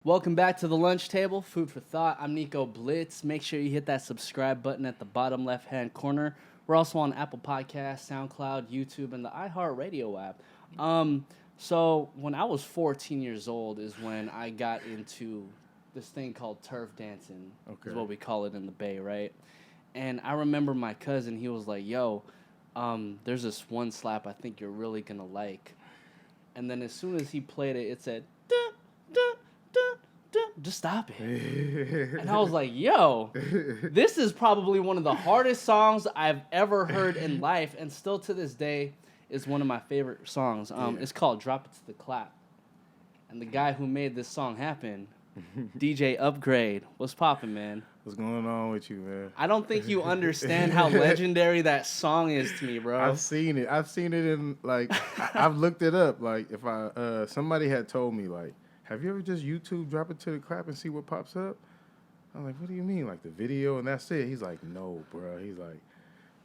Welcome back to the lunch table, food for thought. I'm Nico Blitz. Make sure you hit that subscribe button at the bottom left-hand corner. We're also on Apple Podcasts, SoundCloud, YouTube, and the iHeartRadio app. So when I was 14 years old is when I got into this thing called turf dancing, is what we call it in the Bay, right? And I remember my cousin, he was like, yo, there's this one slap I think you're really going to like. And then as soon as he played it, it said, duh, duh, duh, duh, just stop it. And I was like, yo, this is probably one of the hardest songs I've ever heard in life, and still to this day is one of my favorite songs. It's called Drop It to the Clap. And the guy who made this song happen, DJ Upgrade. What's poppin', man? What's going on with you, man? I don't think you understand how legendary that song is to me, bro. I've seen it in, like, I've looked it up. Like, if somebody had told me, like, have you ever just YouTube Drop It to the Clap and see what pops up? I'm like, what do you mean? Like, the video and that's it? He's like, no, bro. He's like,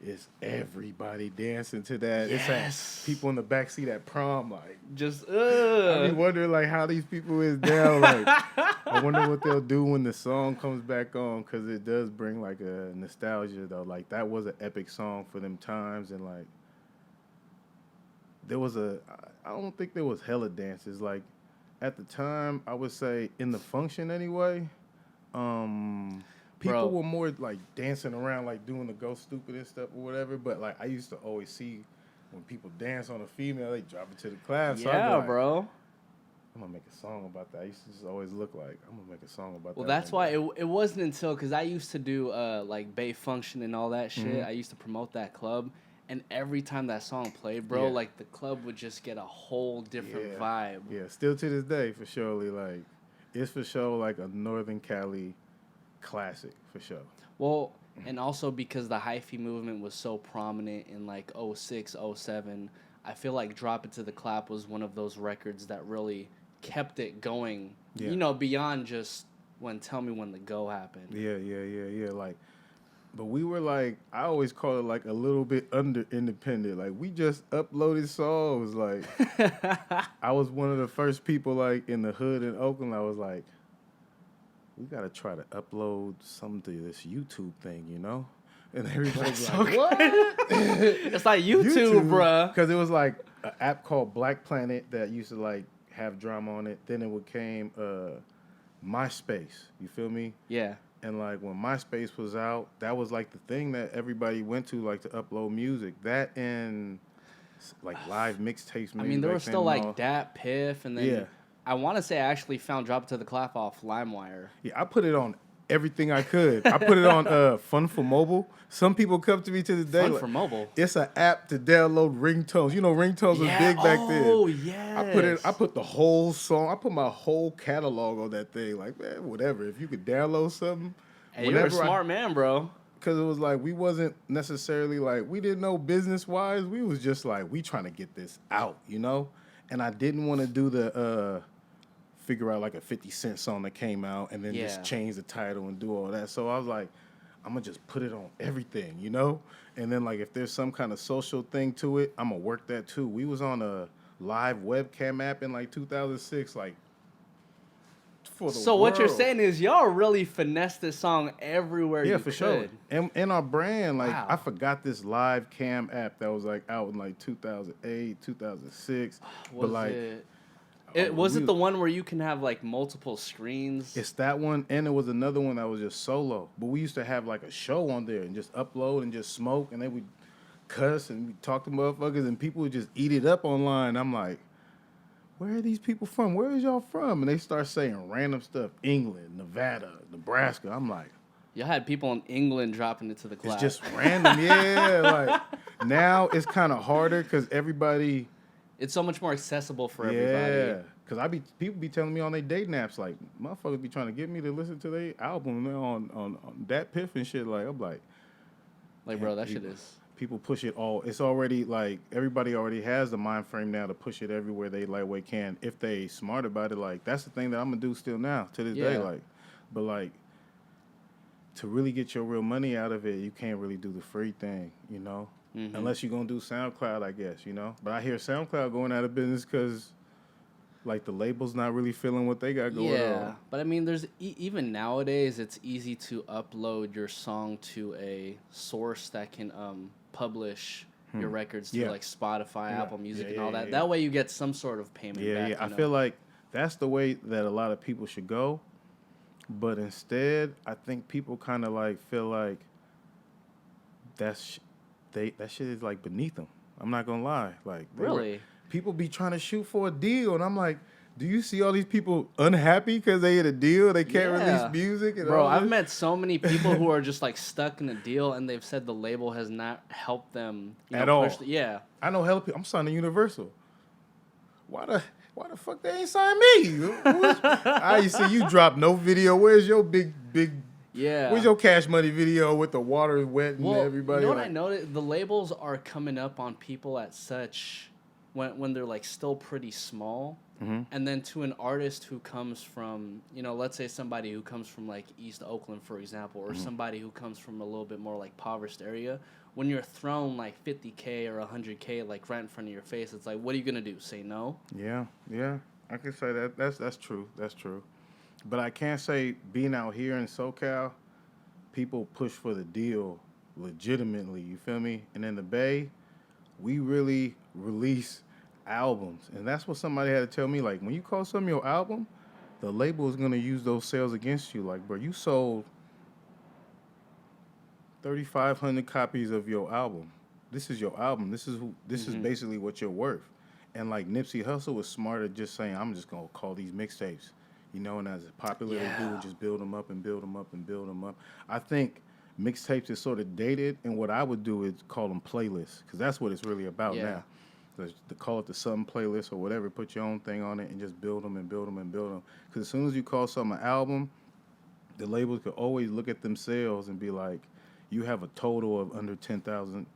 it's everybody dancing to that. Yes. It's like people in the backseat at prom, like. Just, I be wondering, like, how these people is down. Like, I wonder what they'll do when the song comes back on, because it does bring, like, a nostalgia, though. Like, that was an epic song for them times, and, like, there was I don't think there was hella dances. Like, at the time, I would say, in the function anyway, people were more, like, dancing around, like, doing the go stupid and stuff or whatever, but, like, I used to always see when people dance on a female, they drop it to the clap. So yeah, like, bro. I'm going to make a song about that. I used to just always look like, I'm going to make a song about that. Well, that's why it wasn't until, because I used to do, like, Bay Function and all that shit. Mm-hmm. I used to promote that club. And every time that song played, bro, like, the club would just get a whole different vibe. Yeah, still to this day, for surely, like, it's for sure, like, a Northern Cali classic, for sure. Well, and also because the hyphy movement was so prominent in, like, 06, 07, I feel like Drop It to the Clap was one of those records that really kept it going, you know, beyond just when Tell Me When the Go happened. Yeah. Like, but we were like, I always call it like a little bit under independent. Like, we just uploaded songs. Like, I was one of the first people, like, in the hood in Oakland. I was like, we got to try to upload something to this YouTube thing, you know? And everybody's like, what? It's like YouTube, bruh. Because it was like an app called Black Planet that used to, like, have drama on it. Then it became MySpace. You feel me? Yeah. And, like, when MySpace was out, that was, like, the thing that everybody went to, like, to upload music. That and, like, live mixtapes. I mean, there was still, like, Dat Piff, and then I want to say I actually found Drop It to the Clap off LimeWire. Yeah, I put it on everything I could. I put it on Fun for Mobile. Some people come to me to the day. Fun for Mobile? It's an app to download ringtones. You know, ringtones was big back then. Oh, yeah. I put the whole song. I put my whole catalog on that thing. Like, man, whatever. If you could download something. Hey, you're a smart man, bro. Because it was like, we wasn't necessarily like, we didn't know business-wise. We was just like, we trying to get this out, you know? And I didn't want to do the, figure out like a 50 Cent song that came out and then just change the title and do all that. So I was like, I'm going to just put it on everything, you know? And then, like, if there's some kind of social thing to it, I'm going to work that too. We was on a live webcam app in, like, 2006, like, for the So world. what you're saying is y'all really finessed this song everywhere you could. Yeah, for sure. And our brand, like, I forgot this live cam app that was, like, out in, like, 2008, 2006. Was it the one where you can have, like, multiple screens? It's that one, and there was another one that was just solo. But we used to have, like, a show on there and just upload and just smoke, and then we'd cuss and we'd talk to motherfuckers, and people would just eat it up online. I'm like, where are these people from? Where is y'all from? And they start saying random stuff. England, Nevada, Nebraska. I'm like, y'all had people in England dropping it to the clap. it's just random, yeah. Like, now it's kind of harder because everybody... It's so much more accessible for everybody. Yeah, because people be telling me on their dating apps, like, motherfuckers be trying to get me to listen to their album on Dat Piff and shit. Like, I'm like, bro, that shit is... People push it all. It's already, like, everybody already has the mind frame now to push it everywhere they lightweight can. If they smart about it, like, that's the thing that I'm going to do still now, to this day. Like, but, like, to really get your real money out of it, you can't really do the free thing, you know? Mm-hmm. Unless you're going to do SoundCloud, I guess, you know? But I hear SoundCloud going out of business because Like the label's not really feeling what they got going on. But I mean, there's even nowadays, it's easy to upload your song to a source that can publish your records through like Spotify, Apple Music, and all that. That way, you get some sort of payment back. Yeah. I feel like that's the way that a lot of people should go, but instead, I think people kind of like feel like that shit is like beneath them. I'm not gonna lie, like really. People be trying to shoot for a deal, and I'm like, do you see all these people unhappy because they hit a deal? They can't release music? And bro, I've met so many people who are just like stuck in a deal, and they've said the label has not helped them at all. I know hella people. I'm signing Universal. Why the fuck they ain't signed me? I see you drop no video. Where's your big? Where's your Cash Money video with the water wet and everybody? You know what I noticed? The labels are coming up on people at such when they're like still pretty small, and then to an artist who comes from, let's say somebody who comes from like East Oakland, for example, or somebody who comes from a little bit more like impoverished area. When you're thrown like $50K or $100K like right in front of your face, it's like, what are you gonna do? Say no? Yeah, I can say that. That's true. That's true. But I can't say being out here in SoCal, people push for the deal legitimately. You feel me? And in the Bay, we really release albums, and that's what somebody had to tell me. Like, when you call something your album, the label is gonna use those sales against you. Like, bro, you sold 3,500 copies of your album. This is your album. This is basically what you're worth. And like Nipsey Hussle was smarter, just saying, I'm just gonna call these mixtapes, and as popular they do, just build them up and build them up and build them up. I think mixtapes is sort of dated, and what I would do is call them playlists, because that's what it's really about now. To call it the something playlist or whatever, put your own thing on it and just build them and build them and build them. Because as soon as you call something an album, the labels could always look at themselves and be like, you have a total of under 10,000,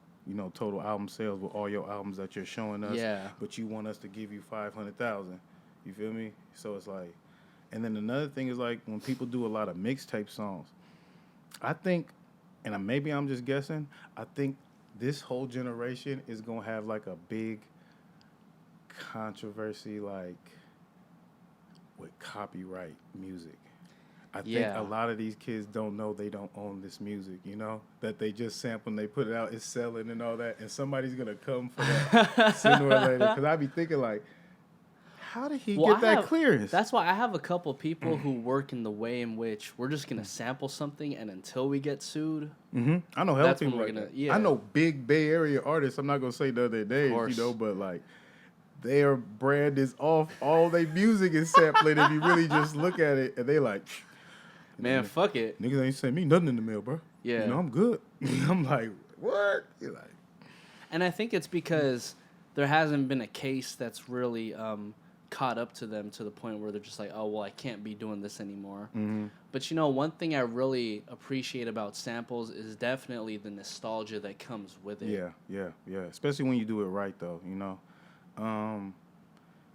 total album sales with all your albums that you're showing us. Yeah. But you want us to give you 500,000. You feel me? So it's like, and then another thing is like when people do a lot of mixtape songs, I think, and maybe I'm just guessing, I think this whole generation is going to have like a big controversy like with copyright music. I think a lot of these kids don't know they don't own this music, that they just sample and they put it out, it's selling and all that, and somebody's going to come for that sooner or later. Because I be thinking like, how did he get that clearance? That's why I have a couple people who work in the way in which we're just going to sample something, and until we get sued. I know hell people like that. I know big Bay Area artists, I'm not going to say the other days, but like their brand is off. All their music is sampling. If you really just look at it, and they like, man, fuck it. Niggas ain't sent me nothing in the mail, bro. Yeah. I'm good. I'm like, what? You're like, and I think it's because there hasn't been a case that's really caught up to them to the point where they're just like, oh, well, I can't be doing this anymore. But one thing I really appreciate about samples is definitely the nostalgia that comes with it. Yeah. Especially when you do it right, though,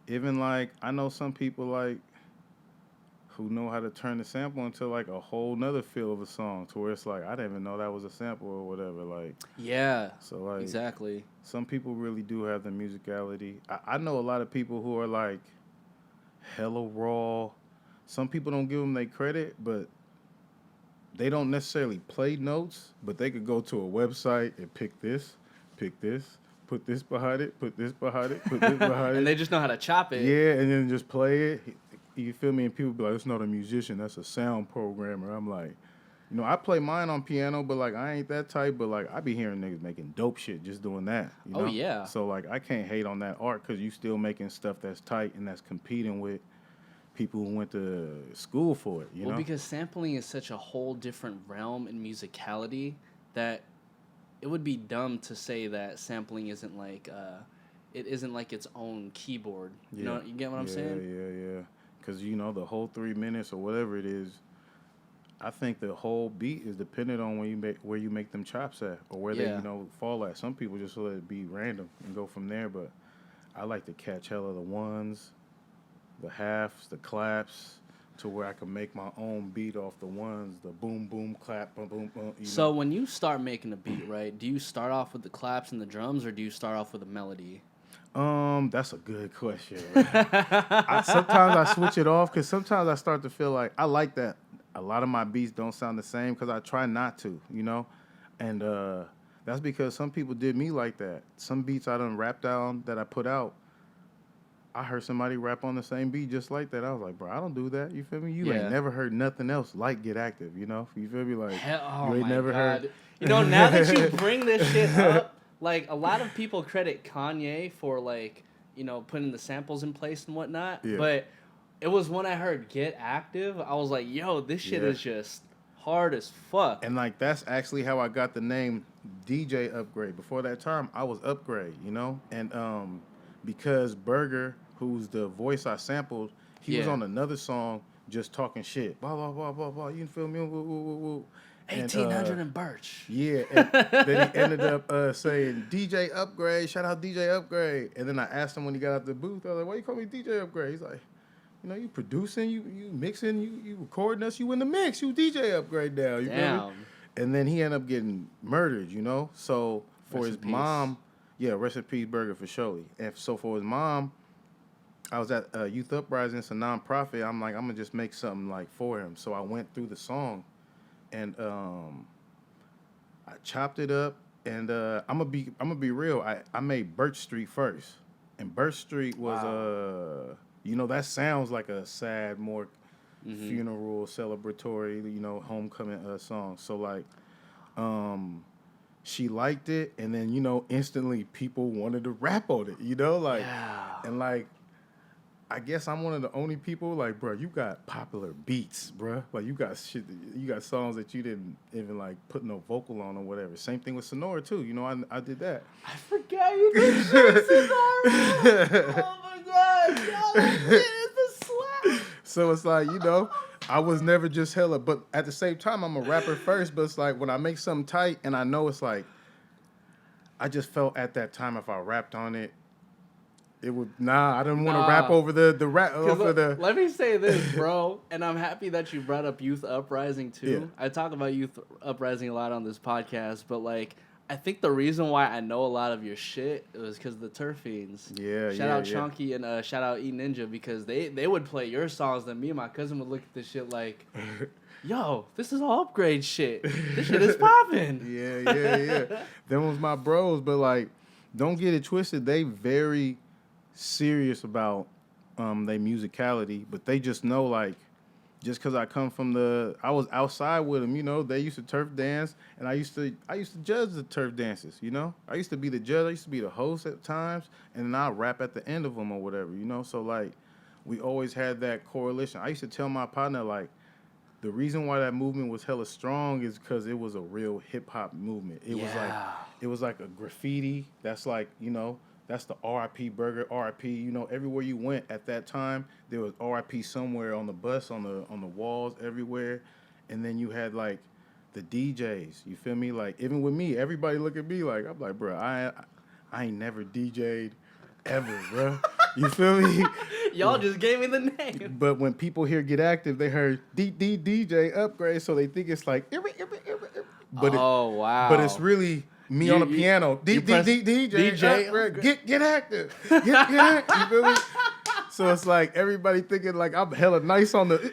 even like, I know some people like who know how to turn the sample into like a whole nother feel of a song, to where it's like, I didn't even know that was a sample or whatever. Like, so like, exactly. Some people really do have the musicality. I know a lot of people who are like hella raw. Some people don't give them their credit, but they don't necessarily play notes, but they could go to a website and pick this, put this behind it, put this behind it, put this behind it. And they just know how to chop it. Yeah, and then just play it. You feel me? And people be like, it's not a musician, that's a sound programmer. I'm like, I play mine on piano, but like I ain't that type. But like I be hearing niggas making dope shit just doing that. Oh yeah. So like I can't hate on that art, because you still making stuff that's tight and that's competing with people who went to school for it. Well, because sampling is such a whole different realm in musicality that it would be dumb to say that sampling isn't like it isn't like its own keyboard. You get what I'm saying? Yeah. Because, the whole 3 minutes or whatever it is, I think the whole beat is dependent on where you make them chops at, or where they, fall at. Some people just let it be random and go from there, but I like to catch hella the ones, the halves, the claps, to where I can make my own beat off the ones, the boom, boom, clap, boom, boom, boom. So when you start making a beat, right, do you start off with the claps and the drums, or do you start off with a melody? That's a good question. Sometimes I switch it off because sometimes I start to feel like I like that a lot of my beats don't sound the same because I try not to, and that's because some people did me like that. Some beats I done rapped down that I put out, I heard somebody rap on the same beat just like that. I was like, bro, I don't do that. You feel me? You ain't never heard nothing else like Get Active, You feel me? Like, Oh you ain't my never God. heard. Now that you bring this shit up, like, a lot of people credit Kanye for, like, putting the samples in place and whatnot. Yeah. But it was when I heard Get Active, I was like, yo, this shit is just hard as fuck. And, like, that's actually how I got the name DJ Upgrade. Before that term, I was Upgrade, And because Burger, who's the voice I sampled, he was on another song just talking shit. Blah, blah, blah, blah, blah. You feel me? Woo, woo, woo, woo. 1800 and Birch. Yeah, and then he ended up saying, DJ Upgrade, shout out DJ Upgrade. And then I asked him when he got out the booth, I was like, why you call me DJ Upgrade? He's like, you producing, you mixing, you recording us, you in the mix, you DJ Upgrade now. You feel me? And then he ended up getting murdered, So for his mom, rest in peace, Burger, for surely. And so for his mom, I was at Youth Uprising, it's a nonprofit. I'm like, I'm gonna just make something like for him. So I went through the song. And I chopped it up, and I'm gonna be real. I made Birch Street first, and Birch Street was that sounds like a sad, more funeral, celebratory, homecoming song. So like, she liked it, and then instantly people wanted to rap on it, and like. I guess I'm one of the only people like, bro, you got popular beats, bro. Like, you got shit, you got songs that you didn't even, like, put no vocal on or whatever. Same thing with Sonora, too. I did that. I forgot you did Sonora. Oh, my God. Yo, that shit is the slap. So it's like, I was never just hella, but at the same time, I'm a rapper first, but it's like, when I make something tight and I know it's like, I just felt at that time if I rapped on it, it would I didn't want to rap over the rap over the. Let me say this, bro, and I'm happy that you brought up Youth Uprising too. Yeah. I talk about Youth Uprising a lot on this podcast, but like I think the reason why I know a lot of your shit was because of the Turf Fiends. Shout out Chunky and shout out E Ninja because they would play your songs. Then me and my cousin would look at this shit like, yo, this is all Upgrade shit. This shit is popping. Yeah. Them was my bros, but like, don't get it twisted. They very serious about their musicality, but they just know, like, just because I come from I was outside with them, they used to turf dance, and I used to judge the turf dances, I used to be the judge, I used to be the host at times, and then I'd rap at the end of them or whatever, so like, we always had that correlation. I used to tell my partner, like, the reason why that movement was hella strong is because it was a real hip-hop movement. It was like a graffiti that's like, that's the RIP Burger, RIP. Everywhere you went at that time, there was RIP somewhere on the bus, on the walls, everywhere. And then you had like the DJs. You feel me? Like even with me, everybody look at me like I'm like, bro, I ain't never DJ'd ever, bro. You feel me? Y'all just gave me the name. But when people hear Get Active, they heard DJ Upgrade, so they think it's like, but wow. But it's really me on the piano. DJ, get active. Get active. You feel me? So it's like everybody thinking like I'm hella nice on the.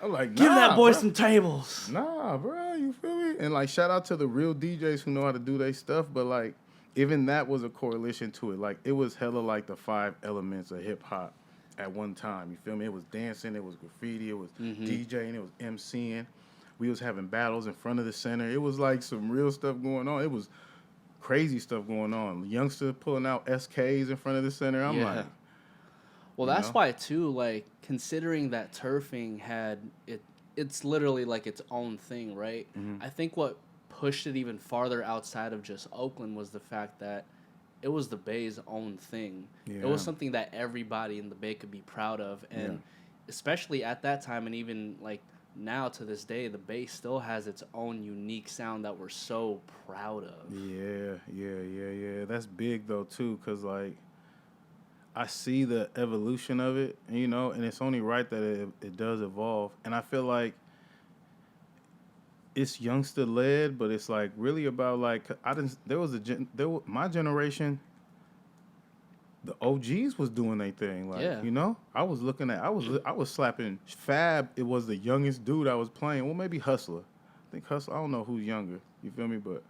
I'm like, nah, give that boy bro. some tables. Nah, bro, you feel me? And like, shout out to the real DJs who know how to do their stuff. But like, even that was a correlation to it. Like, it was hella like the 5 elements of hip hop at one time. You feel me? It was dancing, it was graffiti, it was DJing, it was MCing. We was having battles in front of the center. It was like some real stuff going on. It was crazy stuff going on. Youngsters pulling out SKs in front of the center. I'm like, well, that's why too. Like considering that turfing had it's literally like its own thing, right? Mm-hmm. I think what pushed it even farther outside of just Oakland was the fact that it was the Bay's own thing. Yeah. It was something that everybody in the Bay could be proud of, and especially at that time, and even like. Now to this day, the Bay still has its own unique sound that we're so proud of. Yeah. That's big though too, cause like I see the evolution of it, and it's only right that it does evolve. And I feel like it's youngster led, but it's like really about like my generation. the OGs was doing their thing. Like, Yeah. you know, I was slapping Fab. It was the youngest dude I was playing. Well, maybe Hustler. I think Hustler. I don't know who's younger. You feel me? But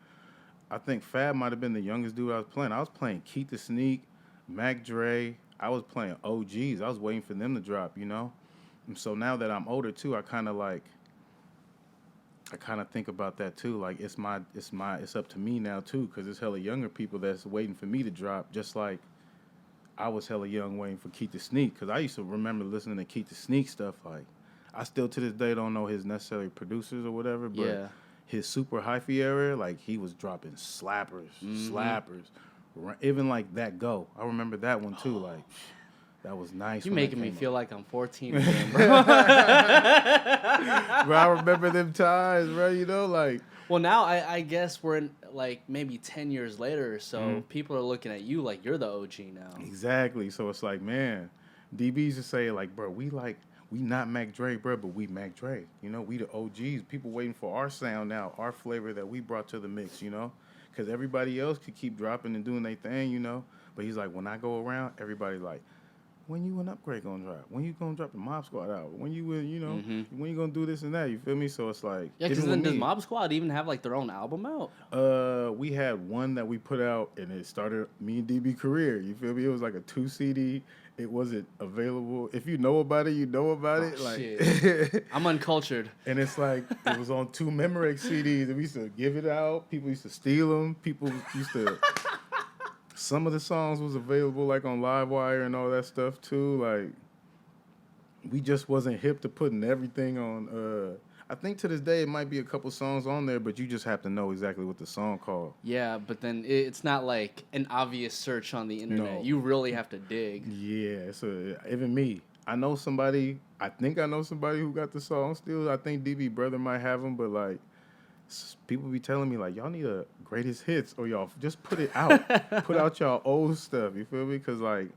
I think Fab might have been the youngest dude I was playing. I was playing Keith the Sneak, Mac Dre. I was playing OGs. I was waiting for them to drop, you know? And so now that I'm older too, I kind of think about that too. Like it's up to me now too, because it's hella younger people that's waiting for me to drop, just like I was hella young waiting for Keith the Sneak, because I used to remember listening to Keith the Sneak stuff. Like, I still to this day don't know his necessary producers or whatever, but his super hyphy era, like, he was dropping slappers. Even like That Go. I remember that one too. Like, that was nice. You making me feel like I'm 14 again, bro. Bro, I remember them times, bro. You know, like. Well, now I guess we're in, like, maybe 10 years later, so people are looking at you like you're the OG now. Exactly. So it's like, man, DB used to say, like, bro, we not Mac Dre, bro, but we Mac Dre. You know, we the OGs. People waiting for our sound now, our flavor that we brought to the mix, you know? Because everybody else could keep dropping and doing their thing, you know? But he's like, when I go around, everybody like, when you an Upgrade gonna drop? When you gonna drop the Mob Squad out? When you when you gonna do this and that? You feel me? So it's like, yeah, because then does Mob Squad even have like their own album out? We had one that we put out, and it started me and DB career. You feel me? It was like a 2 CD. It wasn't available. If you know about it, you know about it. Like, shit. I'm uncultured. And it's like, it was on 2 Memorex CDs, and we used to give it out. People used to steal them. People used to. Some of the songs was available like on Livewire and all that stuff too. Like, we just wasn't hip to putting everything on. I think to this day it might be a couple songs on there, but you just have to know exactly what the song called. Yeah, but then it's not like an obvious search on the internet. No. You really have to dig. Yeah, so even me, I know somebody. I think I know somebody who got the song still. I think DB brother might have them, but like, people be telling me like, y'all need a greatest hits, or y'all just put it out. Put out y'all old stuff. You feel me? Because like,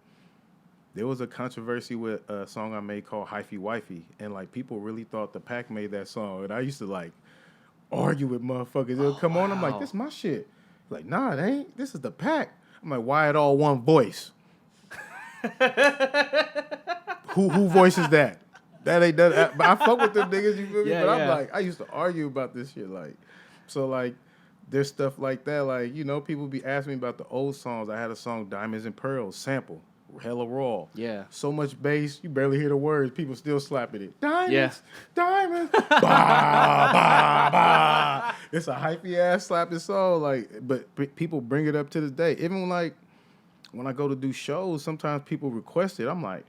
there was a controversy with a song I made called Hyphy Wifey, and like, people really thought the Pack made that song, and I used to like argue with motherfuckers. They'll come on, I'm like, this my shit. Like, nah, it ain't. This is the Pack. I'm like, why it all one voice? Who voices that? That ain't done. But I fuck with them niggas, you feel me? But I'm like, I used to argue about this shit. Like, so like, there's stuff like that. Like, you know, people be asking me about the old songs. I had a song, Diamonds and Pearls, sample, hella raw. Yeah. So much bass, you barely hear the words. People still slapping it. Diamonds, diamonds, bah, bah, bah. It's a hypey ass slapping song. Like, but people bring it up to this day. Even like, when I go to do shows, sometimes people request it. I'm like,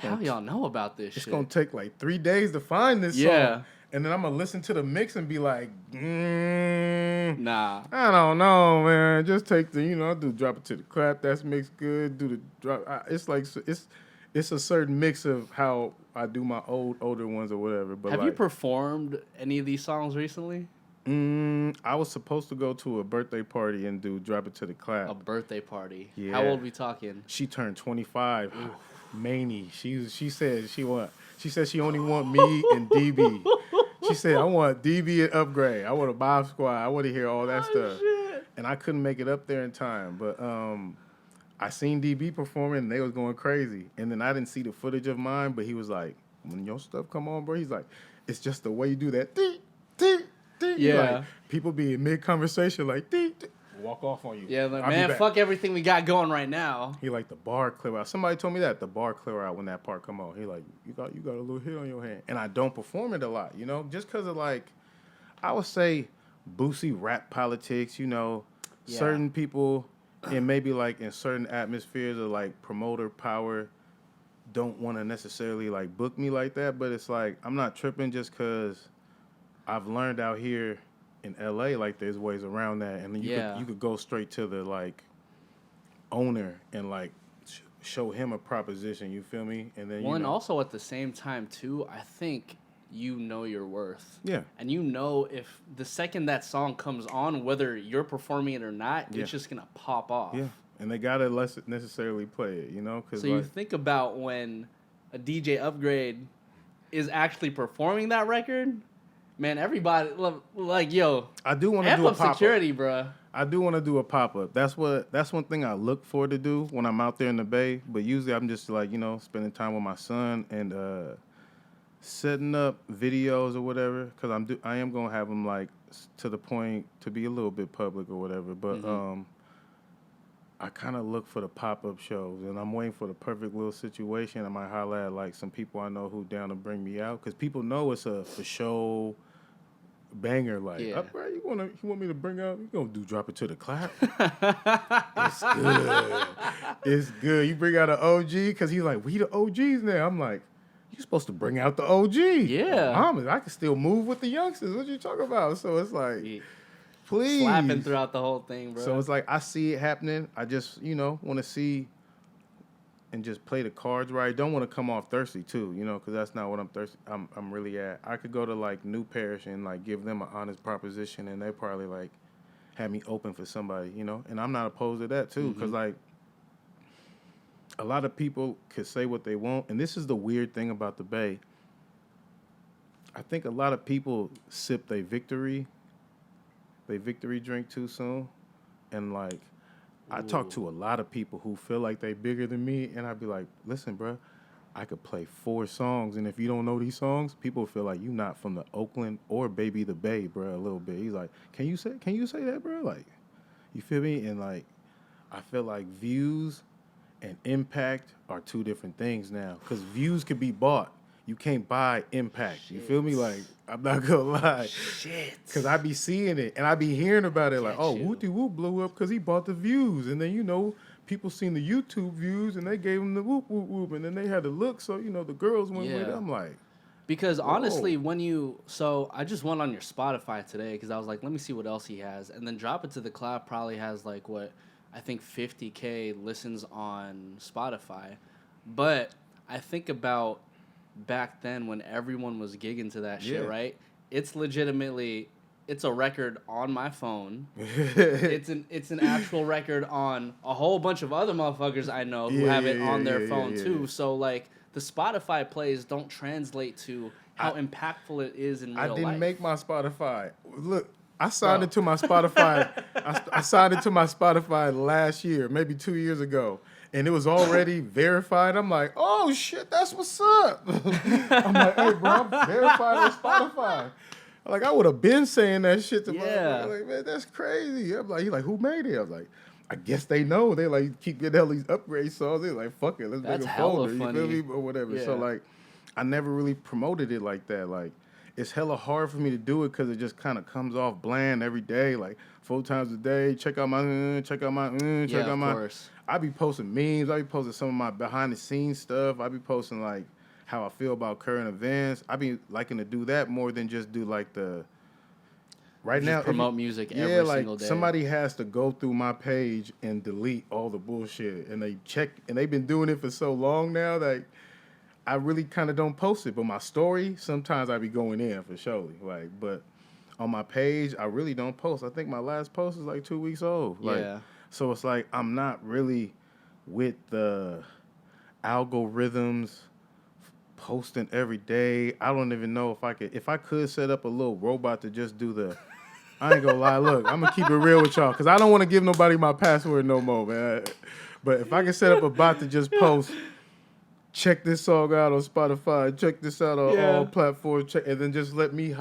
how y'all know about this shit? It's going to take like 3 days to find this song. And then I'm going to listen to the mix and be like, nah. I don't know, man. Just take the, I'll do drop it to the clap. That's mixed good. Do the drop. It's like, it's a certain mix of how I do my older ones or whatever. But have you performed any of these songs recently? I was supposed to go to a birthday party and do drop it to the clap. A birthday party? Yeah. How old we talking? She turned 25. Ooh. Maney. She said she only want me and DB. She said, I want DB and Upgrade. I want a Bob Squad. I want to hear all that stuff. Shit. And I couldn't make it up there in time. But I seen DB performing and they was going crazy. And then I didn't see the footage of mine, but he was like, when your stuff come on, bro, he's like, it's just the way you do that. Dee, dee, dee. Yeah. Like, people be in mid-conversation like, dee, dee. Walk off on you. Yeah, like, man, fuck everything we got going right now. He like, the bar clear out. Somebody told me that the bar clear out when that part come on. He like, you got a little hit on your hand, and I don't perform it a lot, just because of like, I would say, Boosie rap politics. Certain people, and maybe like in certain atmospheres of like promoter power, don't want to necessarily like book me like that. But it's like, I'm not tripping just because I've learned out here in LA, like, there's ways around that, and then you could go straight to the like owner and like show him a proposition. You feel me? And then and also at the same time too, I think you know your worth. Yeah. And if the second that song comes on, whether you're performing it or not, it's just gonna pop off. Yeah. And they gotta necessarily play it, Cause so you think about when a DJ Upgrade is actually performing that record. Man, everybody, like, yo. I do want to amp do a up pop-up. security, bro. I do want to do a pop-up. That's one thing I look for to do when I'm out there in the Bay. But usually I'm just like, spending time with my son and setting up videos or whatever. Because I am going to have them like to the point to be a little bit public or whatever. But I kind of look for the pop-up shows, and I'm waiting for the perfect little situation. I might holler at like some people I know who down to bring me out. Because people know it's a for show banger, like, bro, you want me to bring out? You gonna drop it to the clap? It's good. It's good. You bring out an OG because he's like, we the OGs now. I'm like, you supposed to bring out the OG. Yeah, I can still move with the youngsters. What you talking about? So it's like, please, slapping throughout the whole thing, bro. So it's like I see it happening. I just want to see. And just play the cards right. Don't want to come off thirsty too, because that's not what I'm really at. I could go to like New Parish and like give them an honest proposition, and they probably like have me open for somebody, And I'm not opposed to that too, because like a lot of people could say what they want, and this is the weird thing about the Bay. I think a lot of people sip their victory drink too soon, and like. I talk to a lot of people who feel like they bigger than me, and I'd be like, listen, bro, I could play 4 songs, and if you don't know these songs, people feel like you not from the Oakland or maybe the Bay, bro, a little bit. He's like, can you say that, bro? Like, you feel me? And like, I feel like views and impact are 2 different things now, because views could be bought. You can't buy impact. Shit. You feel me? Like, I'm not gonna lie. Shit. Because I be seeing it, and I be hearing about it, like, Wooty Whoop blew up because he bought the views. And then, people seen the YouTube views, and they gave him the whoop, whoop, whoop. And then they had the look, so, the girls went with it. I'm like... Because, honestly, So, I just went on your Spotify today, because I was like, let me see what else he has. And then Drop It to the Cloud probably has, like, what, I think 50K listens on Spotify. But I think about... back then when everyone was gigging to that shit, right? It's a record on my phone. it's an actual record on a whole bunch of other motherfuckers I know who have it on their phone too. So like the Spotify plays don't translate to how impactful it is in real life. I didn't make my Spotify. Look, I signed into my Spotify. I signed into my Spotify last year, maybe 2 years ago. And it was already verified. I'm like, oh, shit, that's what's up. I'm like, hey, bro, I'm verified on Spotify. Like, I would have been saying that shit to my like, man, that's crazy. I'm like, he's like, who made it? I was like, I guess they know. They, like, keep getting all these upgrade songs. They're like, fuck it, let's make a folder. Funny. You feel me? Or whatever. Yeah. So, like, I never really promoted it like that. Like, it's hella hard for me to do it because it just kind of comes off bland every day, like 4 times a day. Check out my, check out my, check out my. Course. I be posting memes. I be posting some of my behind the scenes stuff. I be posting like how I feel about current events. I be liking to do that more than just do like the. Right now, promote music every single day. Somebody has to go through my page and delete all the bullshit, and they check, and they've been doing it for so long now that I really kind of don't post it. But my story, sometimes I be going in for surely, like, but on my page, I really don't post. I think my last post is like 2 weeks old. Like, so it's like I'm not really with the algorithms posting every day. I don't even know if I could set up a little robot to just do the. I ain't gonna lie. Look, I'm gonna keep it real with y'all because I don't want to give nobody my password no more, man. But if I can set up a bot to just post, check this song out on Spotify, check this out on all platforms, and then just let me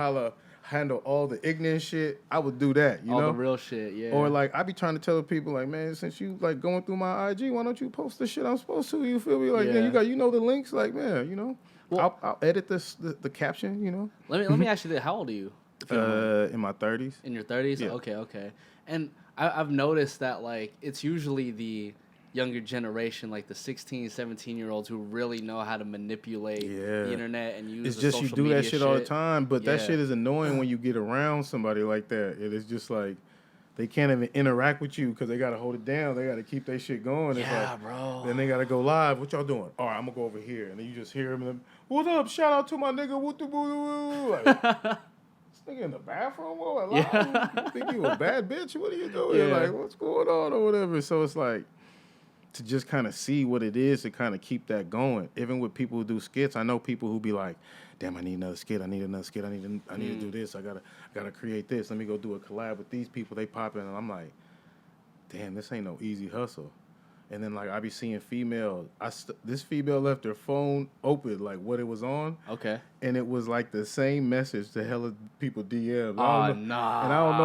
handle all the ignorant shit, I would do that, you know? All the real shit, yeah. Or, like, I be trying to tell people, like, man, since you, like, going through my IG, why don't you post the shit I'm supposed to? You feel me? Like, you know the links? Like, man, you know? Well, I'll edit the caption, you know? Let me ask you this. How old are you? In my 30s. In your 30s? Yeah. Okay. And I've noticed that, like, it's usually the younger generation, like the 16, 17-year-olds who really know how to manipulate the internet and use the social media. It's just you do that shit all the time, but that shit is annoying when you get around somebody like that. It is just like they can't even interact with you because they got to hold it down. They got to keep their shit going. Yeah, like, bro. Then they got to go live. What y'all doing? All right, I'm going to go over here. And then you just hear them. What up? Shout out to my nigga. Like, this nigga in the bathroom? What? You think you a bad bitch? What are you doing? Like, what's going on or whatever? So it's like, to just kind of see what it is to kind of keep that going. Even with people who do skits, I know people who be like, damn, I need another skit. I need to do this. I gotta create this. Let me go do a collab with these people. They pop in, and I'm like, damn, this ain't no easy hustle. And then like I be seeing females. This female left her phone open, like what it was on. Okay. And it was like the same message to hella people DM. Oh nah. And I don't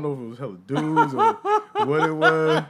know if it was hella dudes or what it was.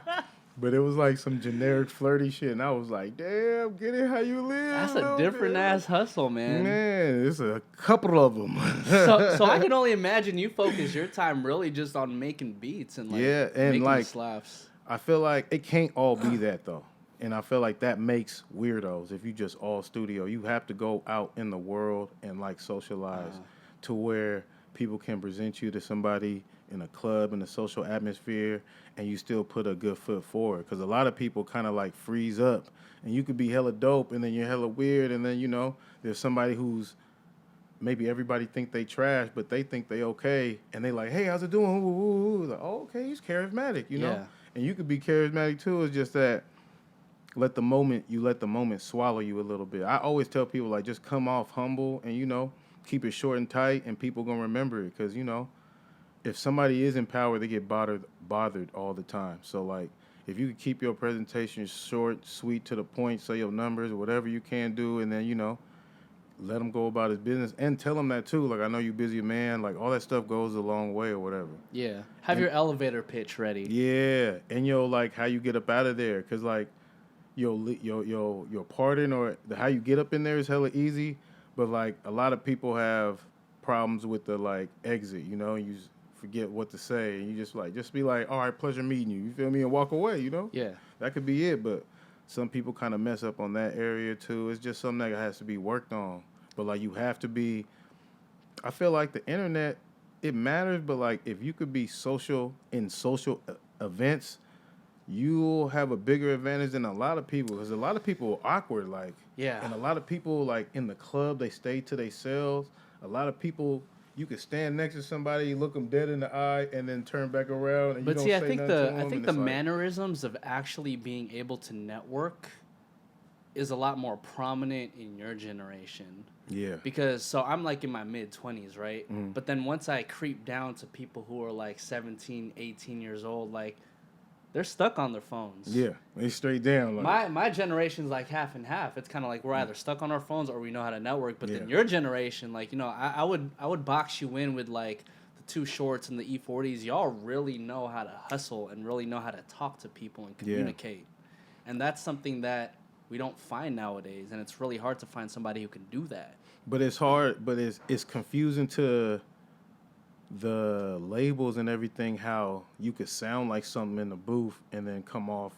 But it was like some generic flirty shit, and I was like, "Damn, get it how you live." That's a different ass hustle, man. Man, it's a couple of them. so I can only imagine you focus your time really just on making beats and making like slaps. I feel like it can't all be that though, and I feel like that makes weirdos. If you just all studio, you have to go out in the world and like socialize to where people can present you to somebody in a club, in a social atmosphere, and you still put a good foot forward. Because a lot of people kind of like freeze up, and you could be hella dope, and then you're hella weird, and then, you know, there's somebody who's, maybe everybody think they trash, but they think they okay, and they like, hey, how's it doing? Ooh, ooh, ooh. Like, oh, okay, he's charismatic, you know? Yeah. And you could be charismatic too. It's just that let the moment swallow you a little bit. I always tell people, like, just come off humble and, you know, keep it short and tight, and people gonna remember it. Because, you know, if somebody is in power, they get bothered all the time. So, like, if you could keep your presentation short, sweet, to the point, say your numbers, or whatever you can do, and then, you know, let him go about his business. And tell him that, too. Like, I know you busy, man. Like, all that stuff goes a long way or whatever. Yeah. Have your elevator pitch ready. Yeah. And, like, how you get up out of there. Because, like, your pardon or how you get up in there is hella easy. But, like, a lot of people have problems with the, like, exit, you know? You forget what to say, and you just be like, all right, pleasure meeting you, feel me, and walk away, you know? Yeah. That could be it, but some people kind of mess up on that area too. It's just something that has to be worked on. But like, you have to be, I feel like the internet, it matters, but like, if you could be social in social events, you'll have a bigger advantage than a lot of people, because a lot of people are awkward, like, yeah, and a lot of people, like, in the club, they stay to themselves. A lot of people, you could stand next to somebody, look them dead in the eye, and then turn back around, and but you see, don't say nothing to them. I think the mannerisms of actually being able to network is a lot more prominent in your generation. Yeah. Because, so I'm like in my mid-20s, right? Mm. But then once I creep down to people who are like 17, 18 years old, like, they're stuck on their phones. Yeah, they straight down. Like, my generation's like half and half. It's kind of like we're either stuck on our phones or we know how to network. But then your generation, like, you know, I would box you in with like the Too Shorts and the E40s. Y'all really know how to hustle and really know how to talk to people and communicate. And that's something that we don't find nowadays. And it's really hard to find somebody who can do that. But it's hard. But it's confusing to the labels and everything, how you could sound like something in the booth and then come off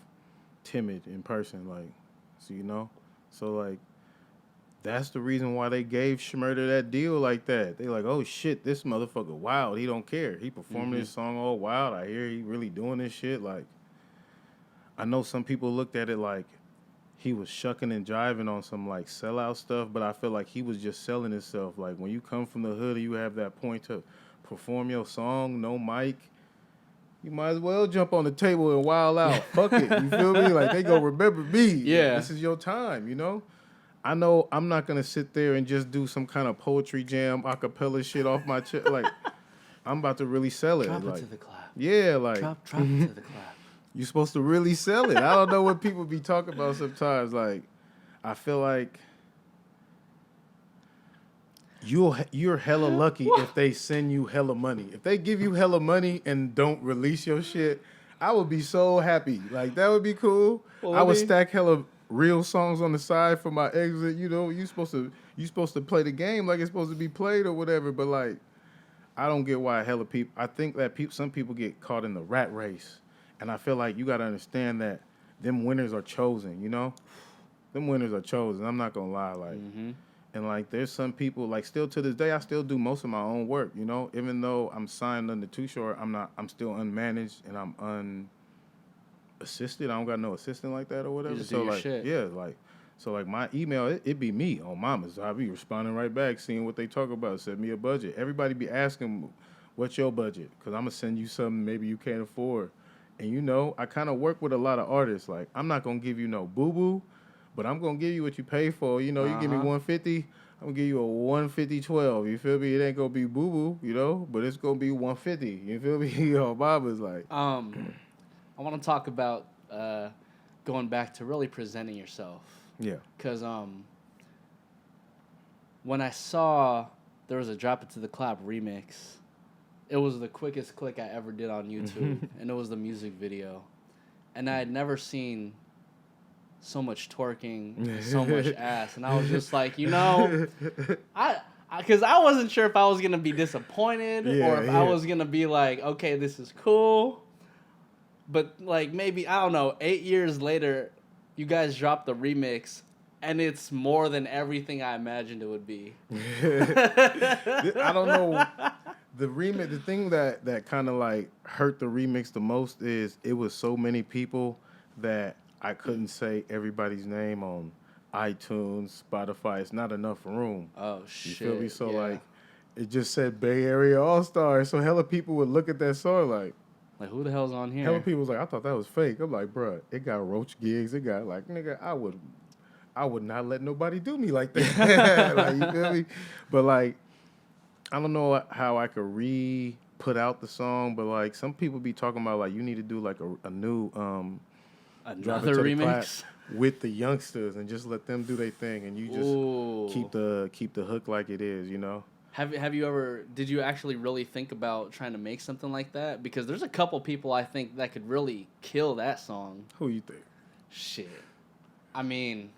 timid in person, like, so, you know, so like that's the reason why they gave Schmurder that deal like that. They like, oh shit, this motherfucker wild, he don't care, he performing this song all wild, I hear he really doing this shit. Like, I know some people looked at it like he was shucking and jiving on some like sellout stuff, but I feel like he was just selling himself. Like, when you come from the hood, you have that point to perform your song, no mic, you might as well jump on the table and wild out. Fuck it, you feel me? Like, they go remember me. Yeah. Like, this is your time, you know? I know I'm not going to sit there and just do some kind of poetry jam, acapella shit off my chest. Like, I'm about to really sell it. Drop like, it to the clap. Yeah, like. Drop it to the clap. You're supposed to really sell it. I don't know what people be talking about sometimes. Like, I feel like you're hella lucky if they send you hella money. If they give you hella money and don't release your shit, I would be so happy. Like, that would be cool. Well, I would stack hella real songs on the side for my exit. You know, you supposed to play the game like it's supposed to be played or whatever. But like, I don't get why hella people. I think that some people get caught in the rat race, and I feel like you got to understand that them winners are chosen. You know, them winners are chosen. I'm not gonna lie, like. Mm-hmm. And, like, there's some people, like, still to this day, I still do most of my own work, you know? Even though I'm signed under Too Short, I'm still unmanaged and I'm unassisted. I don't got no assistant like that or whatever. You just do your like, shit. Yeah, like, so, like, my email, it be me on Mama's. So I be responding right back, seeing what they talk about, send me a budget. Everybody be asking, what's your budget? Because I'm going to send you something maybe you can't afford. And you know, I kind of work with a lot of artists. Like, I'm not gonna give you no boo boo, but I'm gonna give you what you pay for. You know, you give me 150, I'm gonna give you a 150/12. You feel me? It ain't gonna be boo boo, you know, but it's gonna be 150. You feel me? Yo, Baba's like, I want to talk about going back to really presenting yourself. yeah. Because when I saw there was a Drop It to the Clap remix, it was the quickest click I ever did on YouTube, and it was the music video. And I had never seen so much twerking, so much ass, and I was just like, you know, because I wasn't sure if I was gonna be disappointed or if I was gonna be like, okay, this is cool. But like maybe I don't know, 8 years later, you guys dropped the remix, and it's more than everything I imagined it would be. I don't know. The remix, the thing that kind of like hurt the remix the most is it was so many people that I couldn't say everybody's name on iTunes, Spotify. It's not enough room. Oh shit! You feel me? So yeah. like, it just said Bay Area All Stars. So hella people would look at that song like who the hell's on here? hella people was like, I thought that was fake. I'm like, bruh, it got Roach gigs. It got like, nigga, I would not let nobody do me like that. Like, you feel me? But like, I don't know how I could put out the song, but like some people be talking about like you need to do like a new another remix with the youngsters and just let them do their thing, and you just keep the hook like it is, you know. Have you ever? Did you actually really think about trying to make something like that? Because there's a couple people I think that could really kill that song. Who you think? Shit, I mean,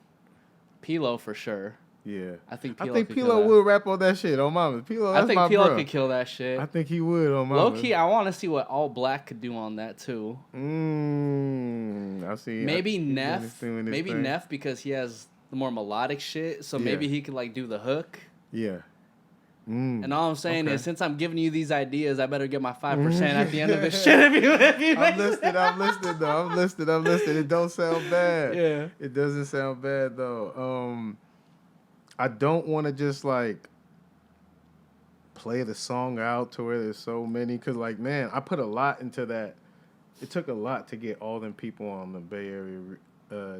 Pilo for sure. Yeah, I think Pilo would rap on that shit on Mama. Pilo, that's I think my Pilo bro. could kill that shit. I think he would on Mama. Low key, I want to see what All Black could do on that too. I see. Maybe Neff. Maybe Neff because he has the more melodic shit. So maybe he could like do the hook. Yeah. And all I'm saying is, since I'm giving you these ideas, I better get my 5% at the end of this shit. If you I'm listening though. I'm listening. It don't sound bad. Yeah. It doesn't sound bad though. I don't want to just like play the song out to where there's so many, cause like, man, I put a lot into that. It took a lot to get all them people on the Bay Area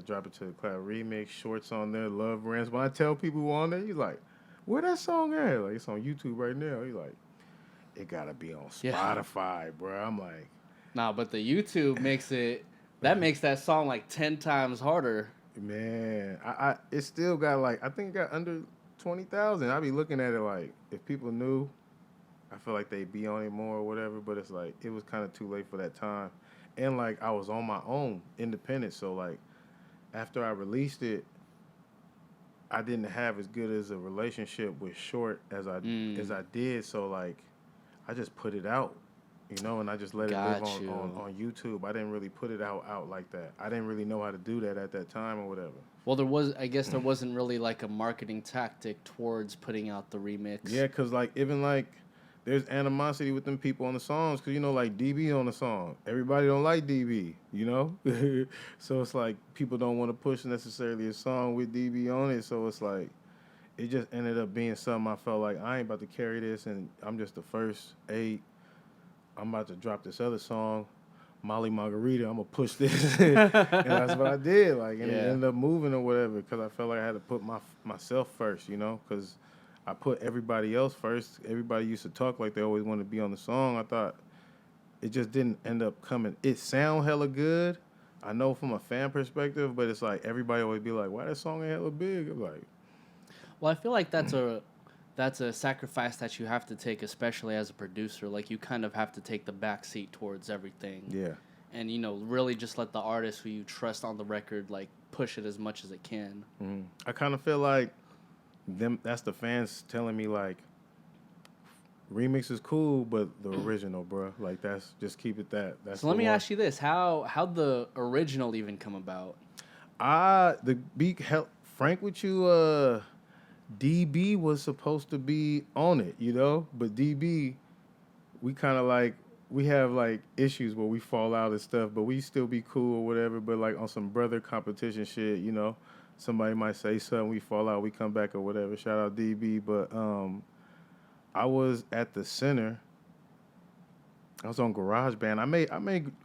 Drop It to the Cloud remix, Shorts on there, Love Rants. When I tell people who on there, he's like, where that song at? Like, it's on YouTube right now. He's like, it gotta be on Spotify, bro. I'm like, nah, but the YouTube makes that song like 10 times harder. Man, I it still got like, I think it got under 20,000. I be looking at it like, if people knew, I feel like they'd be on it more or whatever, but it's like, it was kind of too late for that time. And like, I was on my own, independent, so like, after I released it, I didn't have as good as a relationship with Short as I did, so like, I just put it out, you know, and I just let it live on YouTube. I didn't really put it out like that. I didn't really know how to do that at that time or whatever. Well, there wasn't really like a marketing tactic towards putting out the remix. Yeah, because like, even like, there's animosity with them people on the songs, because, you know, like, DB on the song. Everybody don't like DB, you know? So it's like, people don't want to push necessarily a song with DB on it, so it's like, it just ended up being something I felt like, I ain't about to carry this, and I'm just the first 8. I'm about to drop this other song, Molly Margarita, I'm going to push this. And that's what I did, like, and it ended up moving or whatever, because I felt like I had to put myself first, you know, because I put everybody else first. Everybody used to talk like they always wanted to be on the song. I thought it just didn't end up coming. It sound hella good, I know, from a fan perspective, but it's like everybody always be like, why that song ain't hella big? I'm like, well, I feel like that's a sacrifice that you have to take, especially as a producer. Like, you kind of have to take the back seat towards everything. Yeah. And, you know, really just let the artist who you trust on the record, like, push it as much as it can. Mm-hmm. I kind of feel like that's the fans telling me, like, remix is cool, but the original, bro, like, that's, just keep it that. That's so let me ask you this. How'd the original even come about? The beat, frank with you, DB was supposed to be on it, you know? But DB, we kind of like, we have like issues where we fall out and stuff, but we still be cool or whatever. But like on some brother competition shit, you know, somebody might say something, we fall out, we come back or whatever. Shout out DB. But I was at the center I was on GarageBand.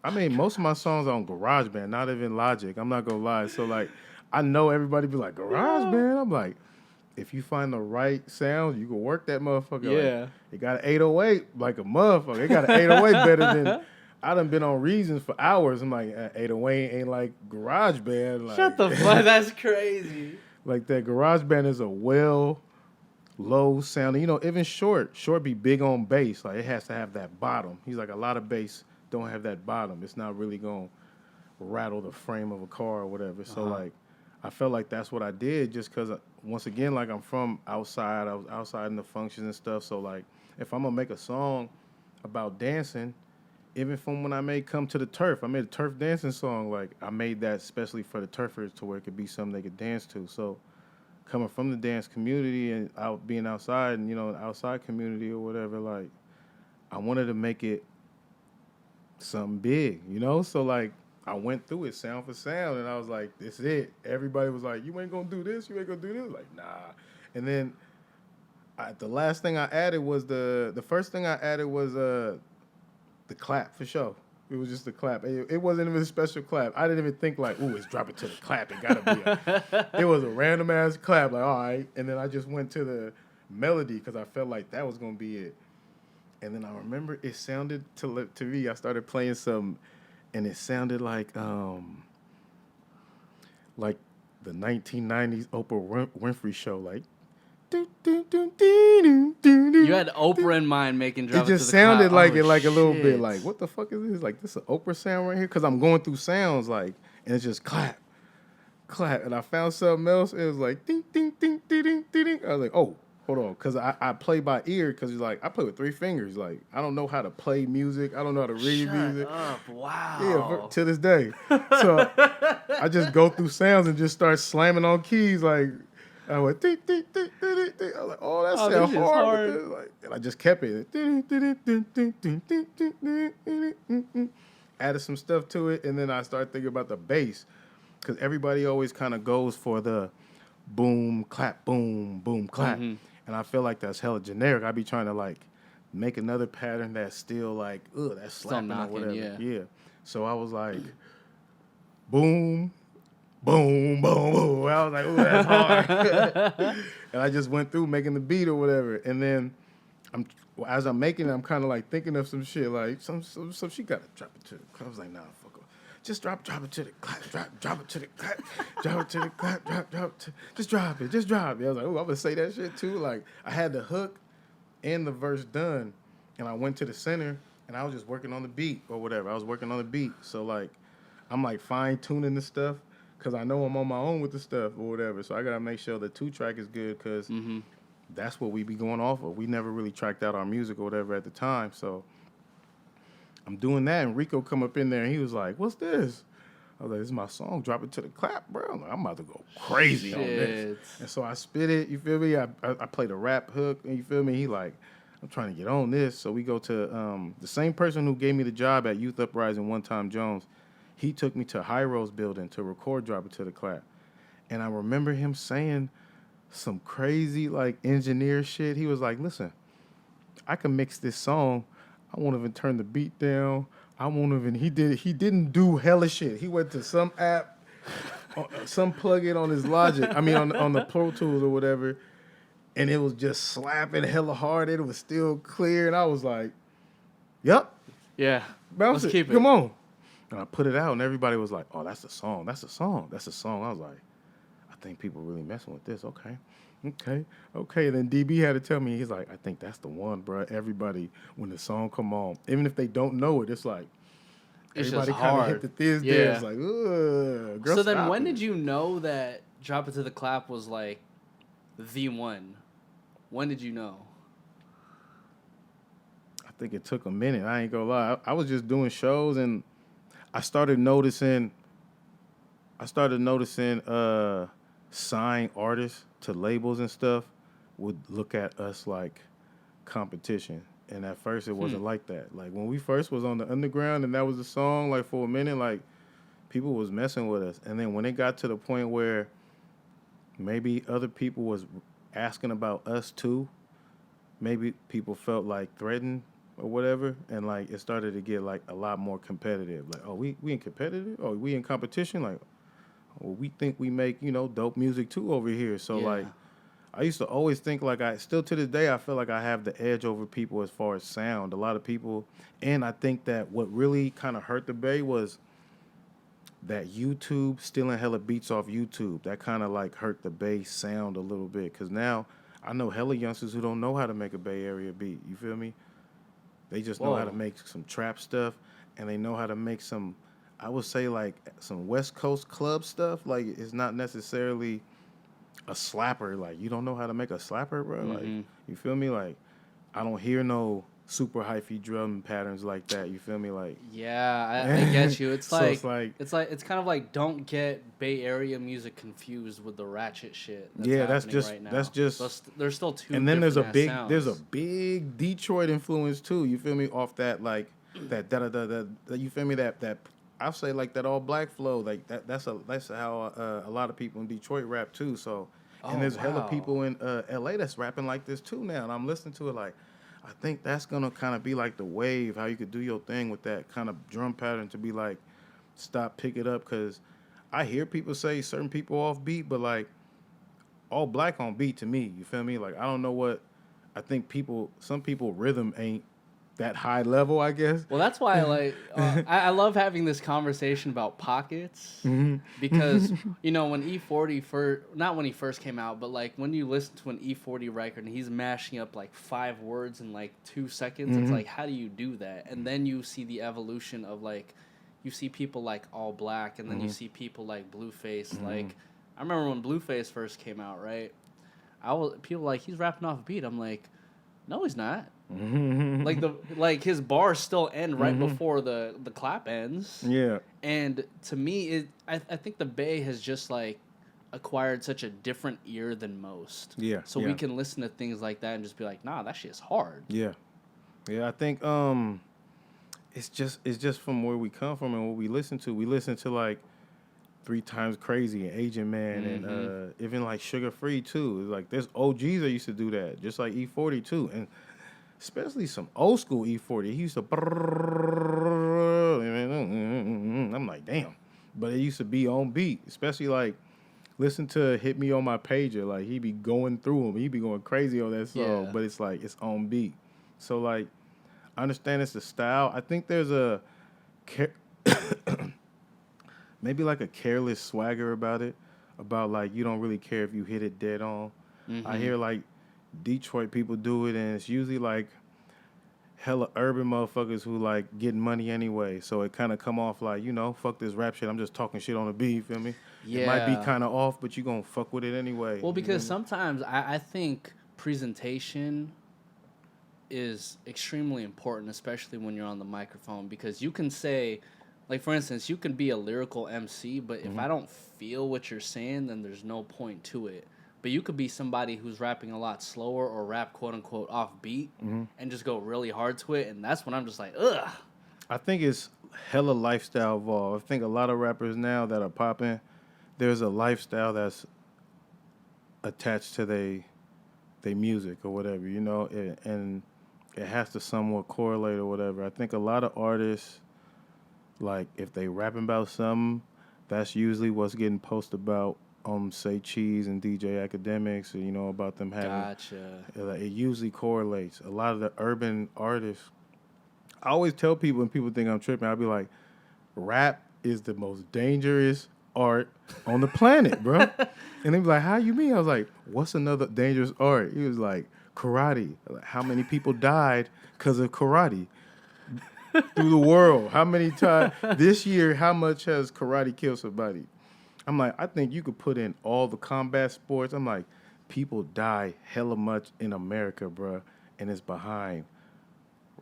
I made most of my songs on GarageBand, not even Logic. I'm not gonna lie. So like, I know everybody be like GarageBand. I'm like, if you find the right sound, you can work that motherfucker. Yeah. Like, it got an 808 like a motherfucker. It got an 808 better than. I done been on Reasons for hours. I'm like, 808 ain't like GarageBand. Like, Shut the fuck. That's crazy. like that GarageBand is a low sounding. You know, even Short be big on bass. Like it has to have that bottom. He's like a lot of bass don't have that bottom. It's not really gonna rattle the frame of a car or whatever. So like, I felt like that's what I did just because once again, like I'm from outside. I was outside in the functions and stuff. So like, if I'm gonna make a song about dancing, even from when I made Come to the Turf, I made a turf dancing song. Like I made that especially for the turfers to where it could be something they could dance to. So coming from the dance community and out being outside and, you know, outside community or whatever, like I wanted to make it something big, you know? So like I went through it sound for sound and I was like, this is it. Everybody was like, you ain't gonna do this, you ain't gonna do this. Like, nah. And then the last thing I added was the first thing I added was the clap for sure. It was just a clap. It wasn't even a special clap. I didn't even think like, ooh, it's dropping to the clap. It gotta be it was a random ass clap, like, all right. And then I just went to the melody because I felt like that was gonna be it. And then I remember it sounded to me, I started playing some, and it sounded like the 1990s Oprah Winfrey show, like. You had Oprah in mind making drop. It just sounded like it, like a little bit like, what the fuck is this? Like, this is an Oprah sound right here? Because I'm going through sounds, like, and it's just clap, clap. And I found something else. It was like, ding, ding, ding, ding, ding, ding. I was like, oh, hold on. Because I play by ear, because it's like, I play with 3 fingers. Like, I don't know how to play music. I don't know how to read music. Up. Wow. Yeah, to this day. So I just go through sounds and just start slamming on keys, like, I went, ding, ding, ding, ding, ding, ding. I was like, oh, that sounds hard. Like, and I just kept it. Added some stuff to it, and then I started thinking about the bass. Because everybody always kind of goes for the boom, clap, boom, clap. Mm-hmm. And I feel like that's hella generic. I be trying to, like, make another pattern that's still, like, that's slapping or whatever. Yeah. So I was like, boom, boom, boom, boom. I was like, ooh, that's hard. And I just went through making the beat or whatever. And then as I'm making it, I'm kind of like thinking of some shit, like some she got to drop it to the clap. I was like, nah, fuck off. Just drop it to the clap, drop it to the clap, drop it to the clap, just drop it. I was like, ooh, I'm going to say that shit too. Like, I had the hook and the verse done, and I went to the center, and I was just working on the beat or whatever. I was working on the beat. So, like, I'm, like, fine-tuning the stuff. Because I know I'm on my own with the stuff or whatever. So I got to make sure the 2-track is good because that's what we be going off of. We never really tracked out our music or whatever at the time. So I'm doing that, and Rico come up in there, and he was like, what's this? I was like, this is my song. Drop it to the clap, bro. I'm like, I'm about to go crazy on this. And so I spit it, you feel me? I played a rap hook, and you feel me? He like, I'm trying to get on this. So we go to the same person who gave me the job at Youth Uprising, One Time Jones. He took me to High Rose Building to record Drop It to the Clap. And I remember him saying some crazy, like, engineer shit. He was like, listen, I can mix this song. I won't even turn the beat down. I won't even, he didn't do hella shit. He went to some app, some plug-in on his Logic, on the Pro Tools or whatever, and it was just slapping hella hard. It was still clear. And I was like, yep. Yeah. Bounce it. Keep it. Come on. And I put it out, and everybody was like, oh, that's a song. That's a song. That's a song. I was like, I think people really messing with this. Okay. And then DB had to tell me, he's like, I think that's the one, bro. Everybody, when the song come on, even if they don't know it, it's like, everybody kind of hit the thiz there. It's like, ugh. Girl, so then when did you know that Drop It to the Clap was, like, the one? When did you know? I think it took a minute. I ain't gonna lie. I was just doing shows, and I started noticing signed artists to labels and stuff would look at us like competition. And at first it wasn't like that. Like when we first was on the underground and that was the song, like for a minute, like people was messing with us. And then when it got to the point where maybe other people was asking about us too, maybe people felt like threatened, or whatever, and like it started to get like a lot more competitive. Like, oh, we in competitive? Oh, we in competition? Like, well, we think we make, dope music too over here. So like I used to always think like I still to this day I feel like I have the edge over people as far as sound. A lot of people, and I think that what really kind of hurt the Bay was that YouTube stealing hella beats off YouTube. That kind of like hurt the Bay sound a little bit because now I know hella youngsters who don't know how to make a Bay Area beat. You feel me? They just know how to make some trap stuff, and they know how to make some, I would say like some West Coast club stuff. Like it's not necessarily a slapper. Like you don't know how to make a slapper, bro. Like you feel me? Like I don't hear no super hyphy drum patterns like that. You feel me? Like I get you. It's so like it's kind of like don't get Bay Area music confused with the ratchet shit. That's just right now. That's just. So there's still two. And then there's sounds. there's a big Detroit influence too. You feel me? Off that like that da da da da. You feel me? That I'll say like that all black flow. Like that's how a lot of people in Detroit rap too. So and there's hella people in LA that's rapping like this too now. And I'm listening to it like. I think that's gonna kind of be like the wave, how you could do your thing with that kind of drum pattern to be like, stop, pick it up, because I hear people say certain people off beat, but like all black on beat to me, you feel me? Like I don't know what I think some people rhythm ain't that high level, I guess. Well, that's why I love having this conversation about pockets because when E40 not when he first came out, but like when you listen to an E40 record and he's mashing up like 5 words in like 2 seconds, it's like how do you do that? And then you see the evolution of like you see people like All Black, and then you see people like Blueface. Like I remember when Blueface first came out, right? People like he's rapping off beat. I'm like, no, he's not. Like his bars still end right before the clap ends. Yeah. And to me, I think the Bay has just like acquired such a different ear than most. Yeah. So we can listen to things like that and just be like, nah, that shit's hard. Yeah. Yeah. I think it's just from where we come from and what we listen to. We listen to like 3 Times Crazy and Agent Man and even like Sugar Free too. It's like there's OGs that used to do that, just like E40 too, and especially some old school E40. He used to. I'm like, damn, but it used to be on beat. Especially like listen to Hit Me on My Pager. Like he be going through them. He be going crazy on that song, but it's like it's on beat. So like I understand it's the style. I think there's a maybe like a careless swagger about it, about like you don't really care if you hit it dead on. I hear like Detroit people do it, and it's usually like hella urban motherfuckers who like getting money anyway. So it kind of come off like, fuck this rap shit. I'm just talking shit on the beat, you feel me? Yeah. It might be kind of off, but you gonna fuck with it anyway. Well, because sometimes I think presentation is extremely important, especially when you're on the microphone, because you can say, like, for instance, you can be a lyrical MC, but if I don't feel what you're saying, then there's no point to it. But you could be somebody who's rapping a lot slower or rap, quote-unquote, off beat and just go really hard to it, and that's when I'm just like, ugh. I think it's hella lifestyle involved. I think a lot of rappers now that are popping, there's a lifestyle that's attached to their music or whatever, and it has to somewhat correlate or whatever. I think a lot of artists, like, if they rapping about something, that's usually what's getting posted about say Cheese and DJ Academics, or, about them having. Gotcha. It usually correlates. A lot of the urban artists, I always tell people, and people think I'm tripping, I'll be like, rap is the most dangerous art on the planet, bro. And they be like, how you mean? I was like, what's another dangerous art? He was like, karate. Like, how many people died because of karate? Through the world. How many times this year, how much has karate killed somebody? I'm like, I think you could put in all the combat sports. I'm like, people die hella much in America, bro, and it's behind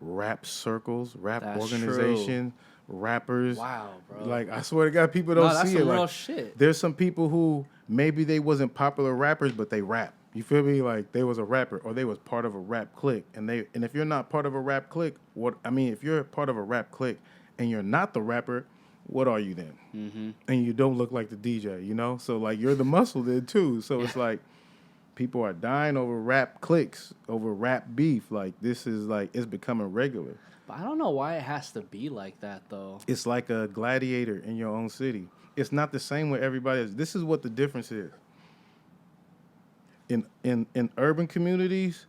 rap circles, rap organization, rappers. Wow, bro. Like, I swear to God, people don't see it. That's some real like, shit. There's some people who maybe they wasn't popular rappers, but they rap. You feel me? Like, they was a rapper or they was part of a rap clique. And if you're not part of a rap clique, if you're part of a rap clique and you're not the rapper, what are you then? And you don't look like the DJ, So, like, you're the muscle then, too. So, it's like, People are dying over rap clicks, over rap beef. Like this is like it's becoming regular. But I don't know why it has to be like that though. It's like a gladiator in your own city. It's not the same with everybody else. This is what the difference is. In urban communities,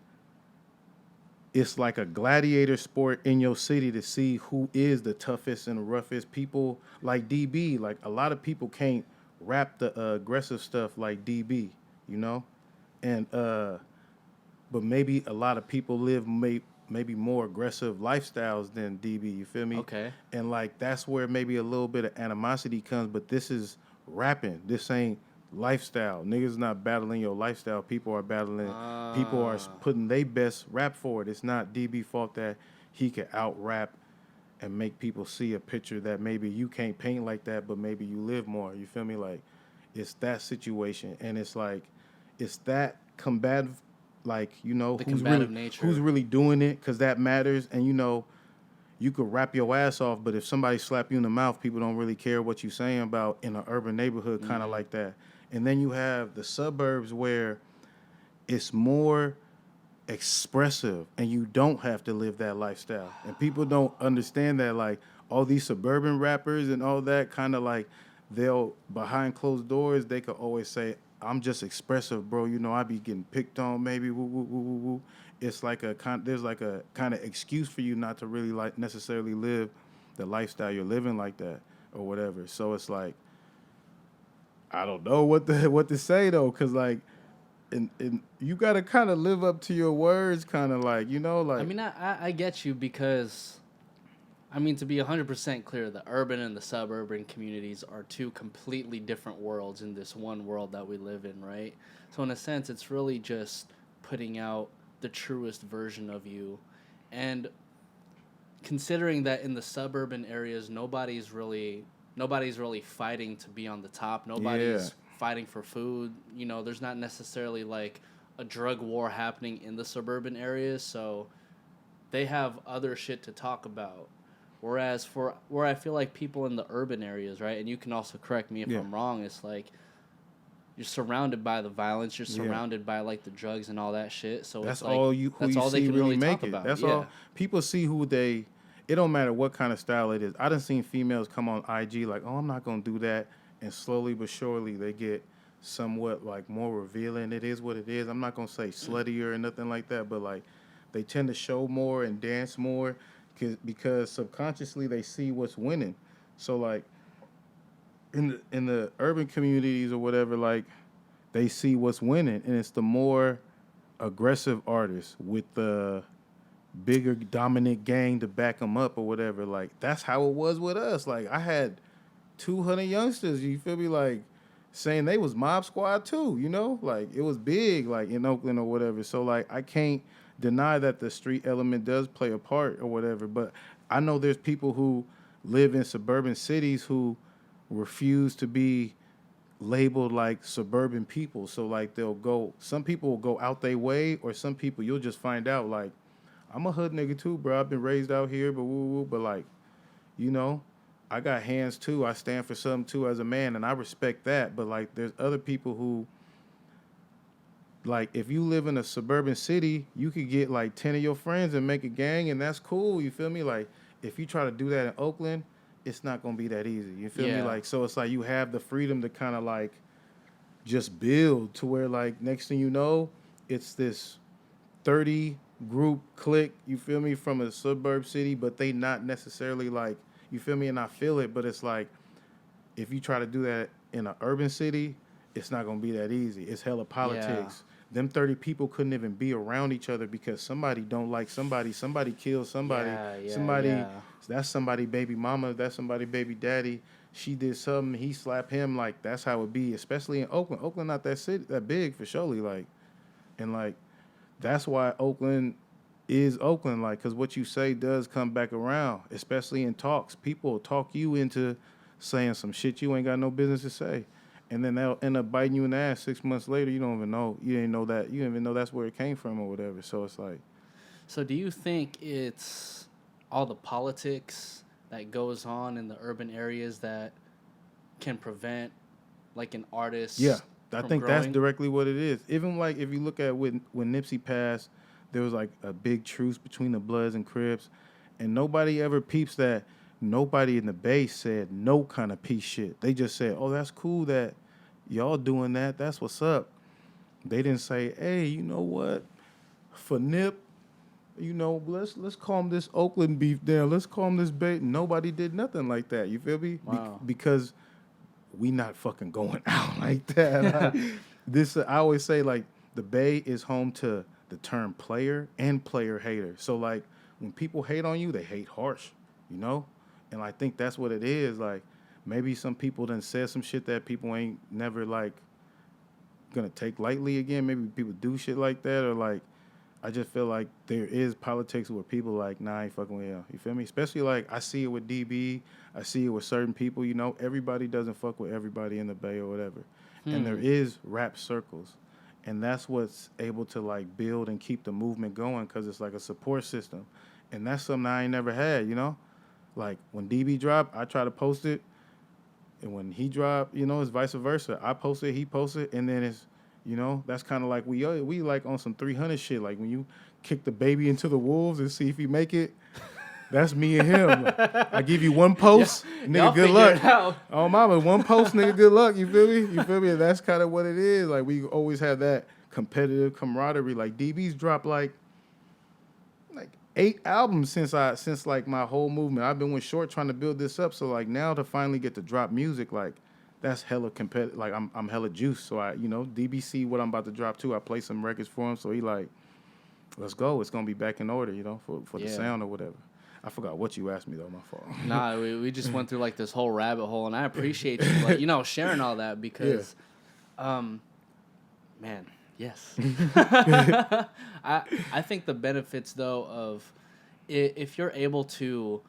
it's like a gladiator sport in your city to see who is the toughest and roughest. People like DB, like a lot of people can't rap the aggressive stuff like DB, you know? And but maybe a lot of people live maybe more aggressive lifestyles than DB, you feel me? Okay. And like that's where maybe a little bit of animosity comes, but this is rapping. This ain't lifestyle. Niggas not battling your lifestyle. People are battling. People are putting their best rap forward. It's not DB fault that he can out rap and make people see a picture that maybe you can't paint like that, but maybe you live more. You feel me? Like it's that situation, and it's like it's that combative, like you know The who's combative really nature. who's really doing it because that matters, and you know. You could rap your ass off, but if somebody slap you in the mouth, people don't really care what you're saying about in an urban neighborhood, kind of like that. And then you have the suburbs where it's more expressive and you don't have to live that lifestyle. And people don't understand that, like, all these suburban rappers and all that kind of like, they'll, behind closed doors, they could always say, I'm just expressive, bro. You know, I be getting picked on, maybe, woo, woo, woo, woo, woo. It's like there's like a kind of excuse for you not to really like necessarily live the lifestyle you're living like that or whatever. So it's like, I don't know what to say though, cause like, and you gotta kind of live up to your words, kind of like, you know, like. I mean, I get you because, I mean, to be 100% clear, the urban and the suburban communities are two completely different worlds in this one world that we live in, right? So in a sense, it's really just putting out the truest version of you. And considering that in the suburban areas, nobody's really fighting to be on the top. Nobody's fighting for food. You know, there's not necessarily like a drug war happening in the suburban areas, so they have other shit to talk about. Whereas for where I feel like people in the urban areas, right, and you can also correct me if I'm wrong, it's like you're surrounded by the violence, you're surrounded by like the drugs and all that shit. So that's it's like, all who that's you all see they can really really make talk it. about. That's Yeah. all people see who they. It don't matter what kind of style it is. I done seen females come on IG like, oh, I'm not gonna do that, and slowly but surely they get somewhat like more revealing. It is what it is. I'm not gonna say sluttier or nothing like that, but like they tend to show more and dance more because subconsciously they see what's winning. So like in the urban communities or whatever, like they see what's winning, and it's the more aggressive artists with the bigger dominant gang to back them up or whatever. Like that's how it was with us. Like I had 200 youngsters, you feel me, like saying they was Mob Squad too, you know? Like it was big like in Oakland or whatever. So like I can't deny that the street element does play a part or whatever, but I know there's people who live in suburban cities who refuse to be labeled like suburban people. So like some people will go out their way, or some people you'll just find out like, I'm a hood nigga too, bro. I've been raised out here, but but like, you know, I got hands too. I stand for something too as a man, and I respect that. But like, there's other people who, like, if you live in a suburban city, you could get like 10 of your friends and make a gang, and that's cool. You feel me? Like, if you try to do that in Oakland, it's not gonna be that easy. You feel me? Like, so it's like you have the freedom to kind of like just build to where like next thing you know, it's this 30 group clique, you feel me, from a suburb city, but they not necessarily like, you feel me, and I feel it, but it's like if you try to do that in an urban city, it's not gonna be that easy. It's hella politics. Them 30 people couldn't even be around each other because somebody don't like somebody killed somebody, that's somebody baby mama, that's somebody baby daddy. She did something, he slapped him. Like that's how it be, especially in Oakland. Oakland not that big for surely, like, and like that's why Oakland is Oakland, like, because what you say does come back around, especially in talks. People will talk you into saying some shit you ain't got no business to say. And then they'll end up biting you in the ass 6 months later. You don't even know. You didn't know that. You didn't even know that's where it came from or whatever. So it's like. So do you think it's all the politics that goes on in the urban areas that can prevent, like, an artist think that's directly what it is. Even like if you look at when Nipsey passed, there was like a big truce between the Bloods and Crips, and nobody ever peeps that. Nobody in the Bay said no kind of peace shit. They just said, "Oh, that's cool that y'all doing that. That's what's up." They didn't say, "Hey, you know what? For Nip, you know, let's calm this Oakland beef down. Let's calm this Bay." Nobody did nothing like that. You feel me? Wow. Because we not fucking going out like that. I always say, like, the Bay is home to the term player and player hater. So, like, when people hate on you, they hate harsh, you know? And I think that's what it is. Like, maybe some people done said some shit that people ain't never, like, gonna take lightly again. Maybe people do shit like that, or, like, I just feel like there is politics where people like, nah, I ain't fucking with you. You feel me? Especially, like, I see it with DB. I see it with certain people, you know. Everybody doesn't fuck with everybody in the Bay or whatever. And there is rap circles. And that's what's able to, like, build and keep the movement going because it's like a support system. And that's something I ain't never had, you know? Like, when DB dropped, I try to post it. And when he dropped, you know, it's vice versa. I post it, he posts it, and then it's, you know, that's kind of like we like on some 300 shit. Like when you kick the baby into the wolves and see if he make it, that's me and him. I give you one post, nigga, good luck. Oh, mama, one post, nigga, good luck. You feel me? You feel me? And that's kind of what it is. Like we always have that competitive camaraderie. Like DB's dropped like 8 albums since like my whole movement. I've been with Short trying to build this up. So like now to finally get to drop music, like that's hella competitive. Like I'm hella juiced. So I, you know, DBC what I'm about to drop too. I play some records for him. So he like, let's go. It's gonna be back in order, you know, for the sound or whatever. I forgot what you asked me though. My fault. Nah, we just went through like this whole rabbit hole, and I appreciate you, like, you know, sharing all that because, man, yes. I think the benefits though of if you're able to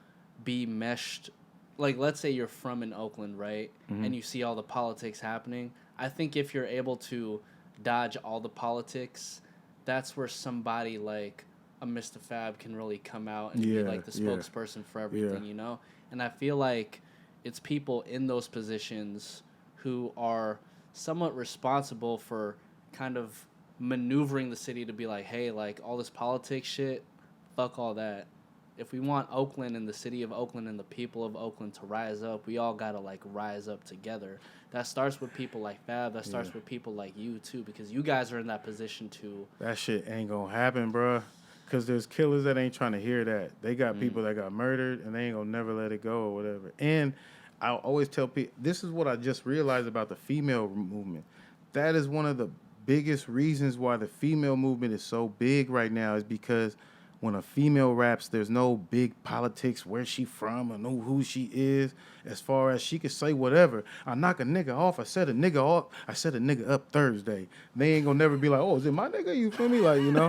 be meshed. Like, let's say you're from in Oakland, right? Mm-hmm. And you see all the politics happening. I think if you're able to dodge all the politics, that's where somebody like a Mr. Fab can really come out and be like the spokesperson for everything, you know? And I feel like it's people in those positions who are somewhat responsible for kind of maneuvering the city to be like, hey, like, all this politics shit, fuck all that. If we want Oakland and the city of Oakland and the people of Oakland to rise up, we all got to, like, rise up together. That starts with people like Fab. That starts with people like you, too, because you guys are in that position, too. That shit ain't going to happen, bro, because there's killers that ain't trying to hear that. They got people that got murdered, and they ain't going to never let it go or whatever. And I always tell people, this is what I just realized about the female movement. That is one of the biggest reasons why the female movement is so big right now is because when a female raps, there's no big politics, where she from, or know who she is, as far as she can say whatever. I knock a nigga off, I set a nigga off, I set a nigga up Thursday. They ain't gonna never be like, oh, is it my nigga? You feel me? Like, you know?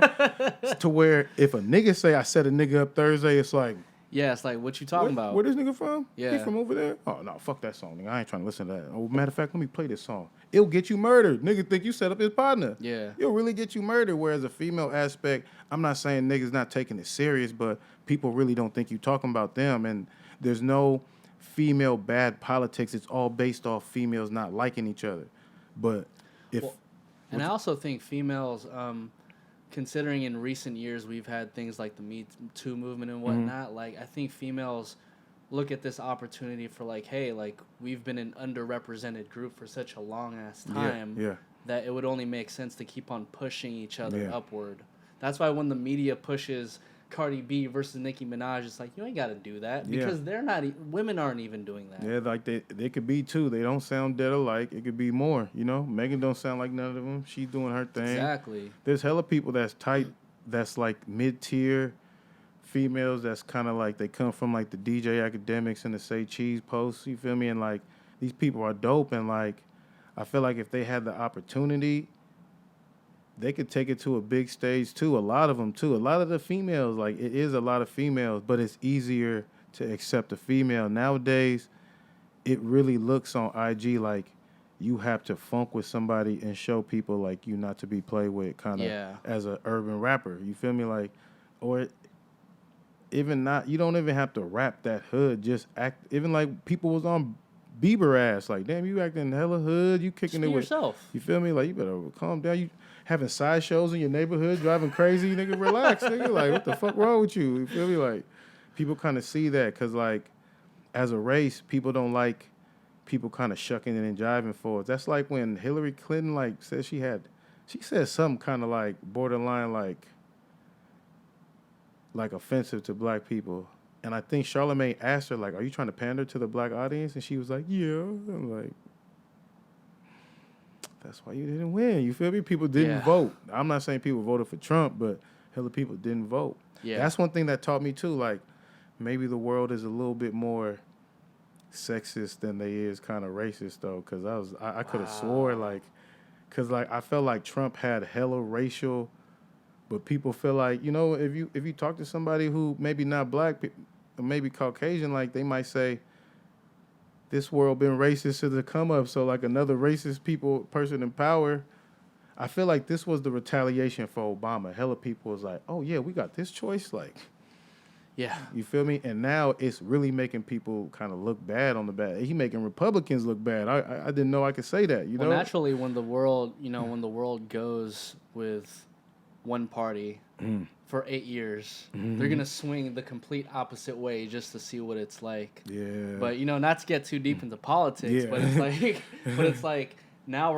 To where if a nigga say I set a nigga up Thursday, it's like, yeah, it's like, what you talking about? Where this nigga from? Yeah. He from over there? Oh, no, fuck that song, nigga. I ain't trying to listen to that. Oh, matter of fact, let me play this song. It'll get you murdered. Nigga think you set up his partner. Yeah. It'll really get you murdered. Whereas a female aspect, I'm not saying niggas not taking it serious, but people really don't think you talking about them. And there's no female bad politics. It's all based off females not liking each other. But if... Well, and I also think females... considering in recent years we've had things like the Me Too movement and whatnot, like, I think females look at this opportunity for like, hey, like, we've been an underrepresented group for such a long ass time that it would only make sense to keep on pushing each other upward. That's why when the media pushes Cardi B versus Nicki Minaj, it's like, you ain't got to do that because they're not, women aren't even doing that. Yeah, like they could be too. They don't sound dead alike. It could be more, you know. Megan don't sound like none of them. She's doing her thing. Exactly. There's hella people that's tight, that's like mid-tier females that's kind of like they come from like the DJ Academics and the Say Cheese posts, you feel me? And like these people are dope, and like I feel like if they had the opportunity, they could take it to a big stage too. A lot of them too. A lot of the females, like it is a lot of females, but it's easier to accept a female. Nowadays, it really looks on IG like you have to funk with somebody and show people like you not to be played with kind of as an urban rapper. You feel me? Like, or even not, you don't even have to rap that hood. Just act, even like people was on Bieber ass. Like, damn, you acting hella hood. You kicking Just it be with yourself. You feel me? Like, you better calm down. You having side shows in your neighborhood, driving crazy, nigga. Relax, nigga. Like, what the fuck wrong with you? You feel me? Like, people kind of see that because, like, as a race, people don't like people kind of shucking and jiving for it. That's like when Hillary Clinton like said she said something kind of like borderline like offensive to black people. And I think Charlamagne asked her, like, are you trying to pander to the black audience? And she was like, yeah. I'm like, that's why you didn't win. You feel me? People didn't vote. I'm not saying people voted for Trump, but hella people didn't vote. Yeah. That's one thing that taught me, too. Like, maybe the world is a little bit more sexist than they is kind of racist, though. Because I could have swore, like, because, like, I felt like Trump had hella racial, but people feel like, you know, if you talk to somebody who maybe not black, maybe Caucasian, like, they might say, this world been racist to the come up, so, like, another racist person in power. I feel like this was the retaliation for Obama. Hella people was like, oh, yeah, we got this choice, like, yeah. You feel me? And now it's really making people kind of look bad on the bad. He making Republicans look bad. I didn't know I could say that, you know? Naturally, when the world goes with one party for 8 years, they're gonna swing the complete opposite way just to see what it's like. Yeah. But not to get too deep into politics, Yeah. but it's like now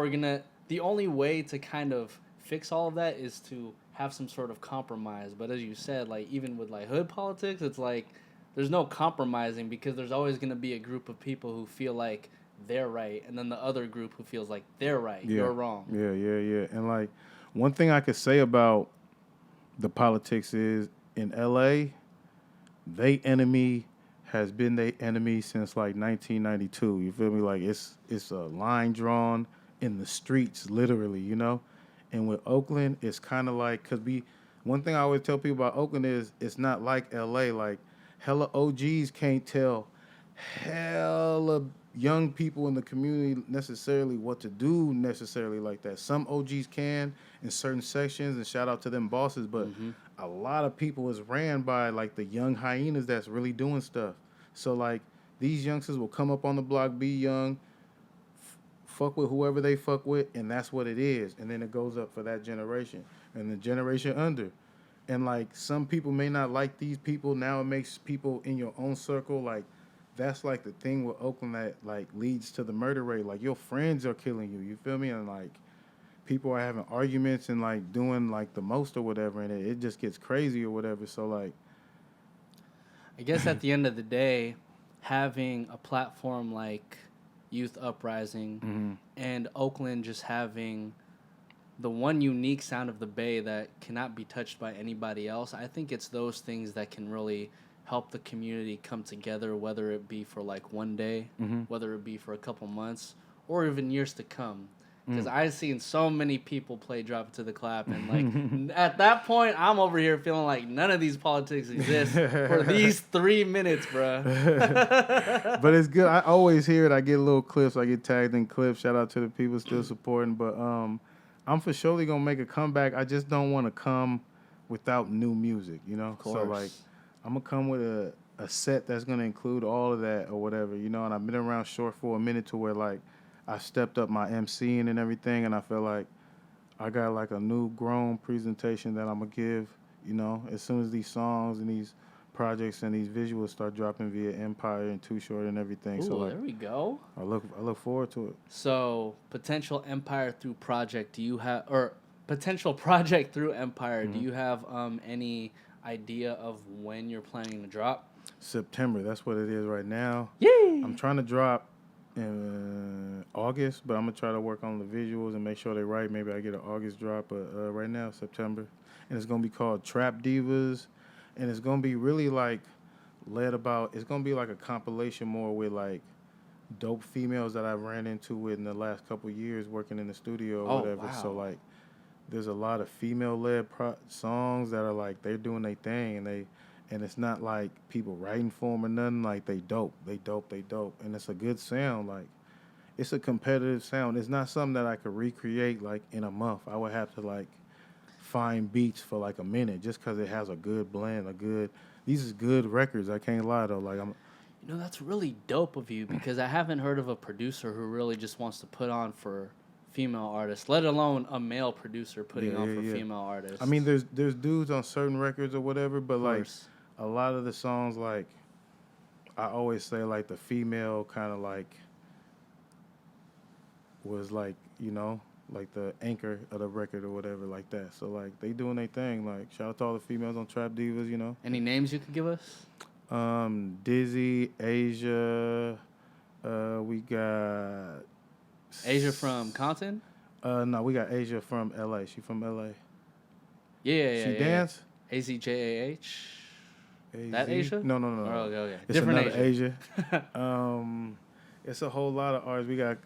the only way to kind of fix all of that is to have some sort of compromise. But as you said, like even with like hood politics, it's like there's no compromising because there's always gonna be a group of people who feel like they're right, and then the other group who feels like they're right, you're wrong. Yeah. And like one thing I could say about the politics is in LA, they enemy has been their enemy since like 1992. You feel me? Like it's a line drawn in the streets, literally, you know? And with Oakland, it's kind of like, one thing I always tell people about Oakland is it's not like LA. Like hella OGs can't tell hella young people in the community necessarily what to do necessarily like that. Some OGs can in certain sections, and shout out to them bosses, but a lot of people is ran by like the young hyenas that's really doing stuff. So like these youngsters will come up on the block, be young, fuck with whoever they fuck with, and that's what it is. And then it goes up for that generation and the generation under. And like some people may not like these people. Now it makes people in your own circle like that's like the thing with Oakland that like leads to the murder rate. Like your friends are killing you. You feel me? And like people are having arguments and like doing like the most or whatever, and it just gets crazy or whatever. So like, I guess at the end of the day, having a platform like Youth Uprising and Oakland just having the one unique sound of the Bay that cannot be touched by anybody else, I think it's those things that can really help the community come together, whether it be for like one day, whether it be for a couple months, or even years to come. Because I've seen so many people play Drop It to the Clap, and like at that point, I'm over here feeling like none of these politics exist for these 3 minutes, bro. But it's good. I always hear it. I get little clips. I get tagged in clips. Shout out to the people still supporting. But I'm for surely gonna make a comeback. I just don't want to come without new music, you know. So like, I'm gonna come with a set that's gonna include all of that or whatever, you know. And I've been around Short for a minute to where like I stepped up my MCing and everything, and I feel like I got like a new grown presentation that I'm gonna give, you know, as soon as these songs and these projects and these visuals start dropping via Empire and Too Short and everything. Ooh, so like, there we go. I look forward to it. So potential Empire through project, potential project through Empire, do you have any idea of when you're planning to drop? September, that's what it is right now. Yay! I'm trying to drop in August, but I'm gonna try to work on the visuals and make sure they're right. Maybe I get an August drop, but right now September, and it's gonna be called Trap Divas, and it's gonna be really like it's gonna be like a compilation more with like dope females that I've ran into in the last couple years working in the studio or whatever. Wow. So like, there's a lot of female-led songs that are like they're doing their thing, and it's not like people writing for them or nothing. Like they dope, and it's a good sound. Like it's a competitive sound. It's not something that I could recreate like in a month. I would have to like find beats for like a minute just because it has a good blend, these is good records. I can't lie though. Like You know, that's really dope of you because I haven't heard of a producer who really just wants to put on for female artists, let alone a male producer putting on for female artists. I mean, there's dudes on certain records or whatever, but like a lot of the songs, like I always say, like the female kind of like was like, you know, like the anchor of the record or whatever, like that. So like they doing their thing. Like shout out to all the females on Trap Divas, you know. Any names you could give us? Dizzy, Asia. We got Asia from Compton? No, we got Asia from LA. She from LA. Yeah. She dance? AZJAH? That Asia? No. Oh, okay. It's Different another Asia. It's a whole lot of artists. We got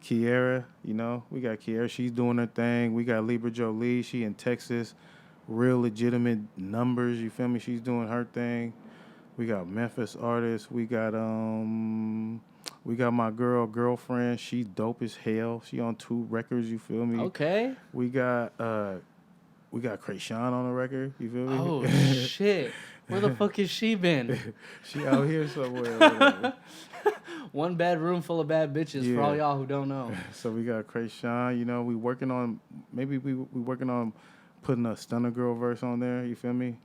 Kiera, you know. We got Kiera. She's doing her thing. We got Libra Jolie. She in Texas. Real legitimate numbers, you feel me? She's doing her thing. We got Memphis artists. We got my girlfriend. She dope as hell. She on 2 records, you feel me? Okay. We got Krayshawn on the record, you feel me? Oh shit. Where the fuck has she been? She out here somewhere. One bad room full of bad bitches for all y'all who don't know. So we got Krayshawn, you know, we working on putting a Stunner Girl verse on there, you feel me?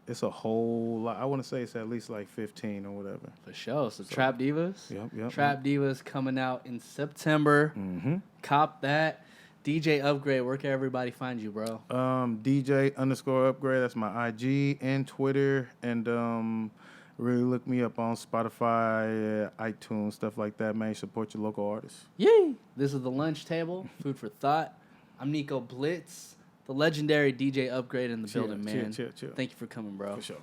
It's a whole lot. I want to say it's at least like 15 or whatever. For sure. So Trap Divas. Yep. Trap Divas coming out in September. Mm-hmm. Cop that. DJ Upgrade, where can everybody find you, bro? DJ_Upgrade, that's my IG and Twitter. And really look me up on Spotify, iTunes, stuff like that, man. Support your local artists. Yay! This is The Lunch Table, food for thought. I'm Nico Blitz, the legendary DJ Upgrade in the building, man. Chill. Thank you for coming, bro. For sure.